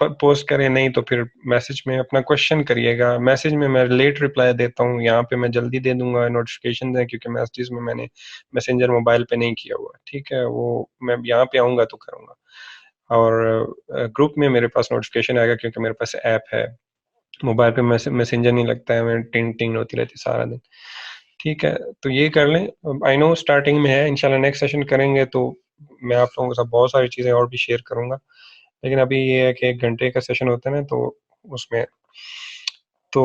Speaker 1: पोस्ट करें, नहीं तो फिर मैसेज में अपना क्वेश्चन करिएगा। मैसेज में मैं लेट रिप्लाई देता हूँ, यहाँ पे मैं जल्दी दे दूंगा। नोटिफिकेशन है क्योंकि मैसेज में मैंने मैसेंजर मोबाइल पे नहीं किया हुआ। ठीक है, वो मैं यहाँ पे आऊंगा तो करूंगा। और ग्रुप में मेरे पास नोटिफिकेशन आएगा क्योंकि मेरे पास ऐप है। मोबाइल पे मैसेंजर नहीं लगता है, मैं टिंग टिंग होती रहती है सारा दिन। ठीक है, तो ये कर लें। आई नो स्टार्टिंग में है, इंशाल्लाह नेक्स्ट सेशन करेंगे तो मैं आप लोगों के साथ बहुत सारी चीज़ें और भी शेयर करूंगा। लेकिन अभी ये है कि 1 घंटे का सेशन होता है ना, तो उसमें तो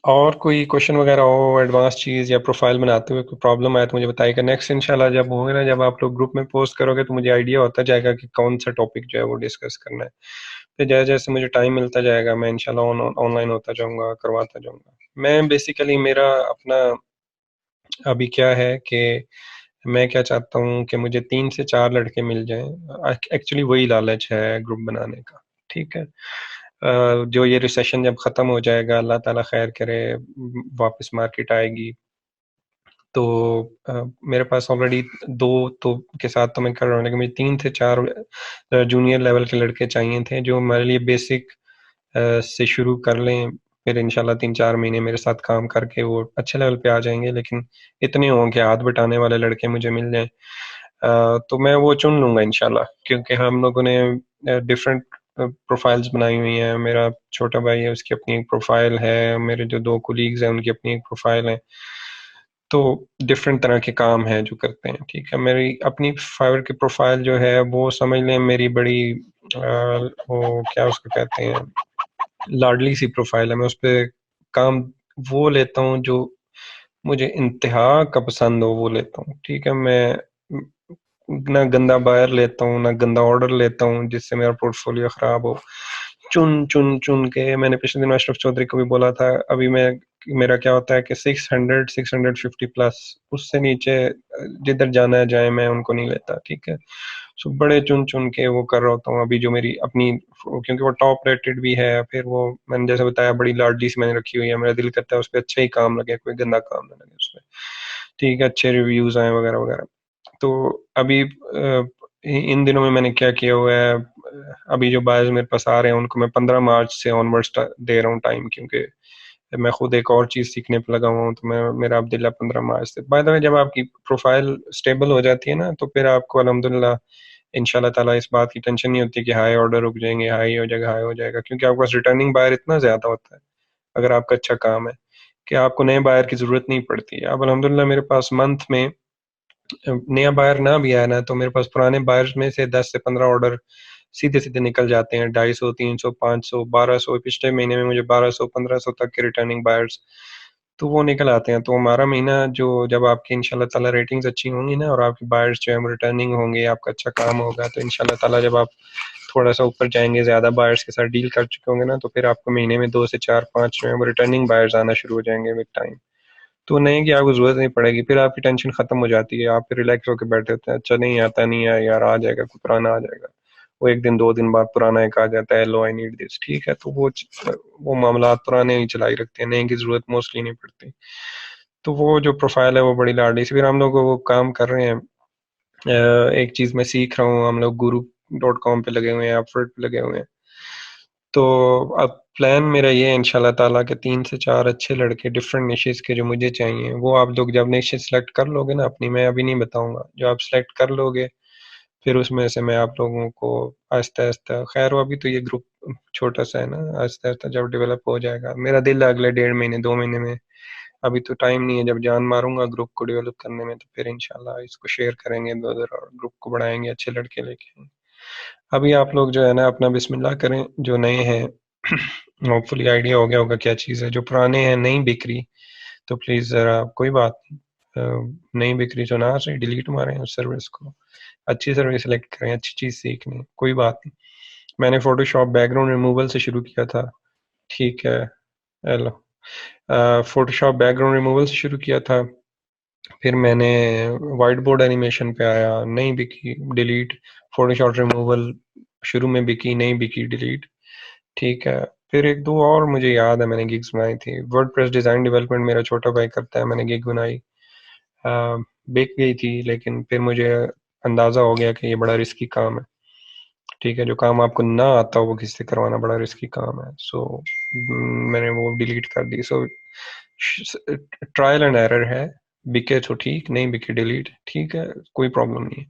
Speaker 1: और कोई क्वेश्चन वगैरह हो, एडवांस चीज़ या प्रोफाइल बनाते हुए कोई प्रॉब्लम आए तो मुझे बताइएगा। नेक्स्ट इंशाल्लाह जब होंगे ना, जब आप लोग ग्रुप में पोस्ट करोगे तो मुझे आइडिया होता जाएगा कि कौन सा टॉपिक जो है वो डिस्कस करना है। फिर जैसे जैसे मुझे टाइम मिलता जाएगा मैं इंशाल्लाह ऑनलाइन होता जाऊंगा, करवाता जाऊंगा। मैं बेसिकली मेरा अपना अभी क्या है कि मैं क्या चाहता हूँ कि मुझे 3 से 4 लड़के मिल जाएं। एक्चुअली वही लालच है ग्रुप बनाने का। ठीक है। जो ये रिसेशन जब ख़त्म हो जाएगा, अल्लाह ताला खैर करे, वापस मार्केट आएगी, तो मेरे पास ऑलरेडी 2 तो के साथ तो मैं कर रहा हूँ, लेकिन मुझे 3 से 4 जूनियर लेवल के लड़के चाहिए थे जो हमारे लिए बेसिक से शुरू कर लें। फिर इंशाल्लाह 3-4 महीने मेरे साथ काम करके वो अच्छे लेवल पे आ जाएंगे, लेकिन इतने हों कि हाथ बटाने वाले लड़के मुझे मिल जाएं। तो मैं वो चुन लूंगा इंशाल्लाह, क्योंकि हम लोगों ने डिफरेंट प्रोफाइल्स बनाई हुई हैं। मेरा छोटा भाई है, उसकी अपनी एक प्रोफाइल है, मेरे जो 2 कोलीग्स हैं उनकी अपनी एक प्रोफाइल है। तो डिफरेंट तरह के काम हैं जो करते हैं। ठीक है, मेरी अपनी फाइवर की प्रोफाइल जो है वो समझ लें मेरी बड़ी वो क्या उसको कहते हैं, लाडली सी प्रोफाइल है। मैं उस पे काम वो लेता हूँ जो मुझे इंतहा का पसंद हो, वो लेता हूँ। ठीक है, मैं ना गंदा बायर लेता हूँ ना गंदा ऑर्डर लेता हूँ जिससे मेरा पोर्टफोलियो खराब हो। चुन चुन चुन के, मैंने पिछले दिन अशरफ चौधरी को भी बोला था, अभी मैं मेरा क्या होता है कि 600 650 प्लस, उससे नीचे जिधर जाना है जाए, मैं उनको नहीं लेता। ठीक है, सो बड़े चुन चुन के वो कर रहा होता हूँ अभी जो मेरी अपनी, क्योंकि वो टॉप रेटेड भी है। फिर वो मैंने जैसे बताया बड़ी लाडली सी मैंने रखी हुई है, मेरा दिल करता है उस पर अच्छा ही काम लगे, कोई गंदा काम ना लगे उसमें। ठीक है, अच्छे रिव्यूज आए वगैरह वगैरह। तो अभी इन दिनों में मैंने क्या किया हुआ है, अभी जो बायर्स मेरे पास आ रहे हैं उनको मैं 15 मार्च से ऑनवर्ड्स दे रहा हूँ टाइम, क्योंकि मैं खुद एक और चीज़ सीखने पे लगा हुआ हूँ। तो मैं मेरा अब्दुल्ला 15 मार्च से, बाय द वे जब आपकी प्रोफाइल स्टेबल हो जाती है ना, तो फिर आपको अल्हम्दुलिल्लाह इंशाल्लाह ताला इस बात की टेंशन नहीं होती कि हाई ऑर्डर रुक जाएंगे, हाई हो जाएगा, हाई हो जाएगा, क्योंकि आपके पास रिटर्निंग बायर इतना ज़्यादा होता है अगर आपका अच्छा काम है कि आपको नए बायर की ज़रूरत नहीं पड़ती है। अब अल्हम्दुलिल्लाह मेरे पास मंथ में नया बायर ना भी आया ना, तो मेरे पास पुराने बायर्स में से 10 से 15 ऑर्डर सीधे सीधे निकल जाते हैं। 250, 300, 500, 1200, पिछले महीने में मुझे 1200 1500 तक के रिटर्निंग बायर्स तो वो निकल आते हैं। तो हमारा महीना जो, जब आपकी इंशाल्लाह ताला रेटिंग्स अच्छी होंगी ना और आपके बायर्स जो है रिटर्निंग होंगे, आपका अच्छा काम होगा, तो इंशाल्लाह ताला जब आप थोड़ा सा ऊपर जाएंगे, ज्यादा बायर्स के साथ डील कर चुके होंगे ना, तो फिर आपको महीने में 2 से 4 5 जो है वो रिटर्निंग बायर्स आना शुरू हो जाएंगे विद टाइम। तो नहीं कि आपको जरूरत नहीं पड़ेगी, फिर आपकी टेंशन खत्म हो जाती है, आप फिर रिलैक्स होकर बैठे होते हैं। अच्छा नहीं आता नहीं है यार, आ जाएगा, कोई पुराना आ जाएगा। वो 1 दिन 2 दिन बाद पुराना एक आ जाता है, लो आई नीड दिस। ठीक है, तो वो मामला पुराने ही चलाई रखते हैं, नए की जरूरत मोस्टली नहीं पड़ती। तो वो जो प्रोफाइल है वो बड़ी लाडली सी, फिर हम लोग वो काम कर रहे हैं। एक चीज मैं सीख रहा हूँ, हम लोग गुरु .com पे लगे हुए हैं, अपवर्क पे लगे हुए हैं। तो अब प्लान मेरा ये है इंशाल्लाह ताला के 3 से 4 अच्छे लड़के डिफरेंट निशेस के जो मुझे चाहिए वो आप लोग जब निशे सेलेक्ट कर लोगे ना अपनी, मैं अभी नहीं बताऊंगा, जो आप सेलेक्ट कर लोगे फिर उसमें से मैं आप लोगों को आहिस्ता आहिस्ता, खैर वो अभी तो ये ग्रुप छोटा सा है ना, आहिस्ता आहिस्ता जब डेवलप हो जाएगा, मेरा दिल है अगले 1.5 महीने 2 महीने में, अभी तो टाइम नहीं है, जब जान मारूंगा ग्रुप को डेवलप करने में तो फिर इंशाल्लाह इसको शेयर करेंगे इधर उधर और ग्रुप को बढ़ाएंगे, अच्छे लड़के लेके। अभी आप लोग जो है ना अपना बिस्मिल्लाह करें, जो नए हैं होपफुली आइडिया हो गया होगा क्या चीज़ है, जो पुराने हैं नहीं बिक रही तो प्लीज़ ज़रा कोई बात नहीं, नहीं बिक रही तो ना से डिलीट मारें उस सर्विस को, अच्छी सर्विस सेलेक्ट करें, अच्छी चीज़ सीखने, कोई बात नहीं। मैंने फोटोशॉप बैकग्राउंड रिमूवल से शुरू किया था, ठीक है, हेलो, फोटोशॉप बैकग्राउंड रिमूवल से शुरू किया था, फिर मैंने वाइट बोर्ड एनिमेशन पे आया, नहीं बिकी डिलीट, फोटोशॉप रिमूवल शुरू में बिकी नहीं बिकी डिलीट, ठीक है। फिर एक दो और मुझे याद है मैंने गिग्स बनाई थी, वर्डप्रेस डिज़ाइन डेवलपमेंट मेरा छोटा भाई करता है, मैंने गिग बनाई, बिक गई थी, लेकिन फिर मुझे अंदाज़ा हो गया कि ये बड़ा रिस्की काम है, ठीक है, जो काम आपको ना आता हो वो किसी से करवाना बड़ा रिस्की काम है, सो मैंने वो डिलीट कर दी। सो ट्रायल एंड एरर है, बिके तो ठीक, नहीं बिके डिलीट, ठीक है, कोई प्रॉब्लम नहीं है,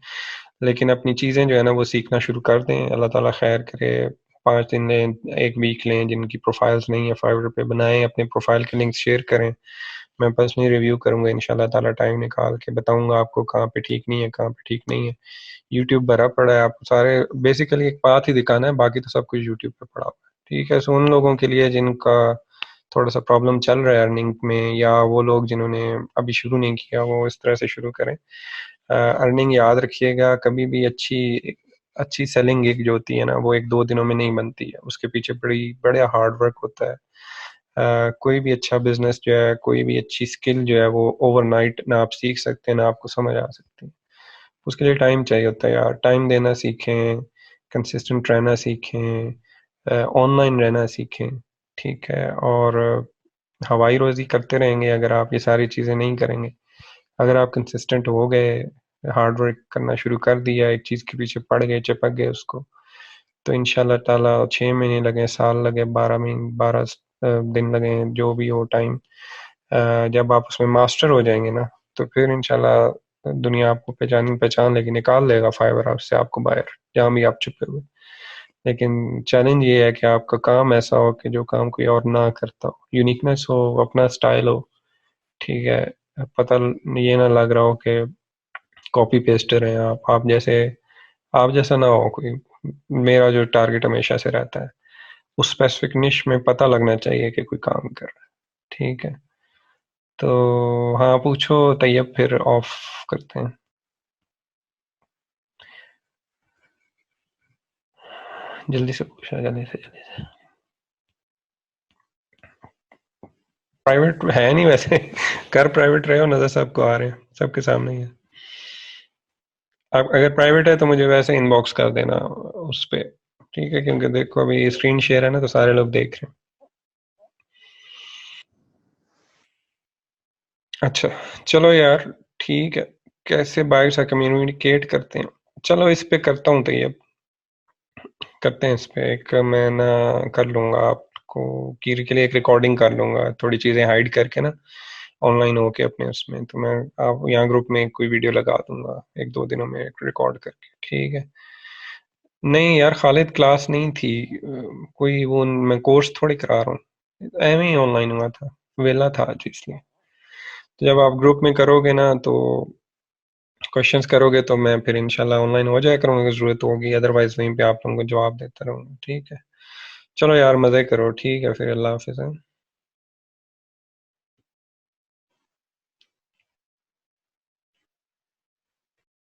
Speaker 1: लेकिन अपनी चीज़ें जो है ना वो सीखना शुरू कर दें, अल्लाह ताला खैर करे, 5 दिन लें, 1 वीक लें, जिनकी प्रोफाइल्स नहीं है फाइवर पे बनाएं, अपने प्रोफाइल के लिंक शेयर करें, मैं पर्सनली रिव्यू करूंगा इंशाल्लाह ताला, टाइम निकाल के बताऊंगा आपको कहाँ पे ठीक नहीं है, कहाँ पे ठीक नहीं है। यूट्यूब भरा पड़ा है, आपको सारे बेसिकली एक बात ही दिखाना है, बाकी तो सब कुछ यूट्यूब पे पड़ा हुआ है, ठीक है। सो उन लोगों के लिए जिनका थोड़ा सा प्रॉब्लम चल रहा है अर्निंग में, या वो लोग जिन्होंने अभी शुरू नहीं किया वो इस तरह से शुरू करें। अर्निंग याद रखिएगा, कभी भी अच्छी अच्छी सेलिंग गिग जो होती है ना वो 1-2 दिनों में नहीं बनती है, उसके पीछे बड़ा हार्ड वर्क होता है। कोई भी अच्छा बिजनेस जो है, कोई भी अच्छी स्किल जो है वो ओवरनाइट ना आप सीख सकते हैं ना आपको समझ आ सकती है, उसके लिए टाइम चाहिए होता है यार, टाइम देना सीखें, कंसिस्टेंट रहना सीखें, ऑनलाइन रहना सीखें, ठीक है। और हवाई रोज़ी करते रहेंगे अगर आप ये सारी चीज़ें नहीं करेंगे, अगर आप कंसिस्टेंट हो गए, हार्ड वर्क करना शुरू कर दिया, एक चीज़ के पीछे पड़ गए, चिपक गए उसको, तो इंशाल्लाह ताला 6 महीने लगे, साल लगे, 12 महीने, 12 दिन लगे, जो भी हो टाइम, जब आप उसमें मास्टर हो जाएंगे ना तो फिर इंशाल्लाह दुनिया आपको पहचान पहचान लेगी, निकाल लेगा फाइबर आपसे आपको बाहर, जहाँ भी आप छुपे हुए। लेकिन चैलेंज ये है कि आपका काम ऐसा हो कि जो काम कोई और ना करता हो, यूनिकनेस हो, अपना स्टाइल हो, ठीक है, पता ये ना लग रहा हो कि कॉपी पेस्टर हैं आप जैसे, आप जैसा ना हो कोई। मेरा जो टारगेट हमेशा से रहता है उस स्पेसिफिक निश में पता लगना चाहिए कि कोई काम कर रहा है, ठीक है। तो हाँ पूछो तैयब, फिर ऑफ करते हैं। जल्दी से पूछो, जल्दी से जल्दी से। प्राइवेट है नहीं वैसे कर प्राइवेट रहे हो, नजर सबको आ रहे हैं, सबके सामने ही है। आप अगर प्राइवेट है तो मुझे वैसे इनबॉक्स कर देना उस पे, ठीक है, क्योंकि देखो अभी स्क्रीन शेयर है ना तो सारे लोग देख रहे हैं। अच्छा, चलो यार, ठीक है, कैसे बाहर से कम्युनिकेट करते हैं, चलो इस पे करता हूँ, तो ये करते हैं, इस पे एक मैं ना कर लूँगा आपको की के लिए एक रिकॉर्डिंग कर लूँगा, थोड़ी चीज़ें हाइड करके ना ऑनलाइन होके अपने उसमें, तो मैं आप यहाँ ग्रुप में कोई वीडियो लगा दूंगा 1-2 दिनों में रिकॉर्ड करके, ठीक है। नहीं यार, खालिद क्लास नहीं थी, कोई वो मैं कोर्स थोड़ी करा रहा हूँ, एवं ही ऑनलाइन हुआ था, वेला था आज इसलिए। तो जब आप ग्रुप में करोगे ना तो क्वेश्चंस करोगे तो मैं फिर इंशाल्लाह ऑनलाइन हो जाया करूँगा, अगर जरूरत होगी, अदरवाइज वहीं पे आप लोगों को जवाब देता रहूँगा, ठीक है। चलो यार मज़े करो, ठीक है, फिर अल्लाह हाफिज़।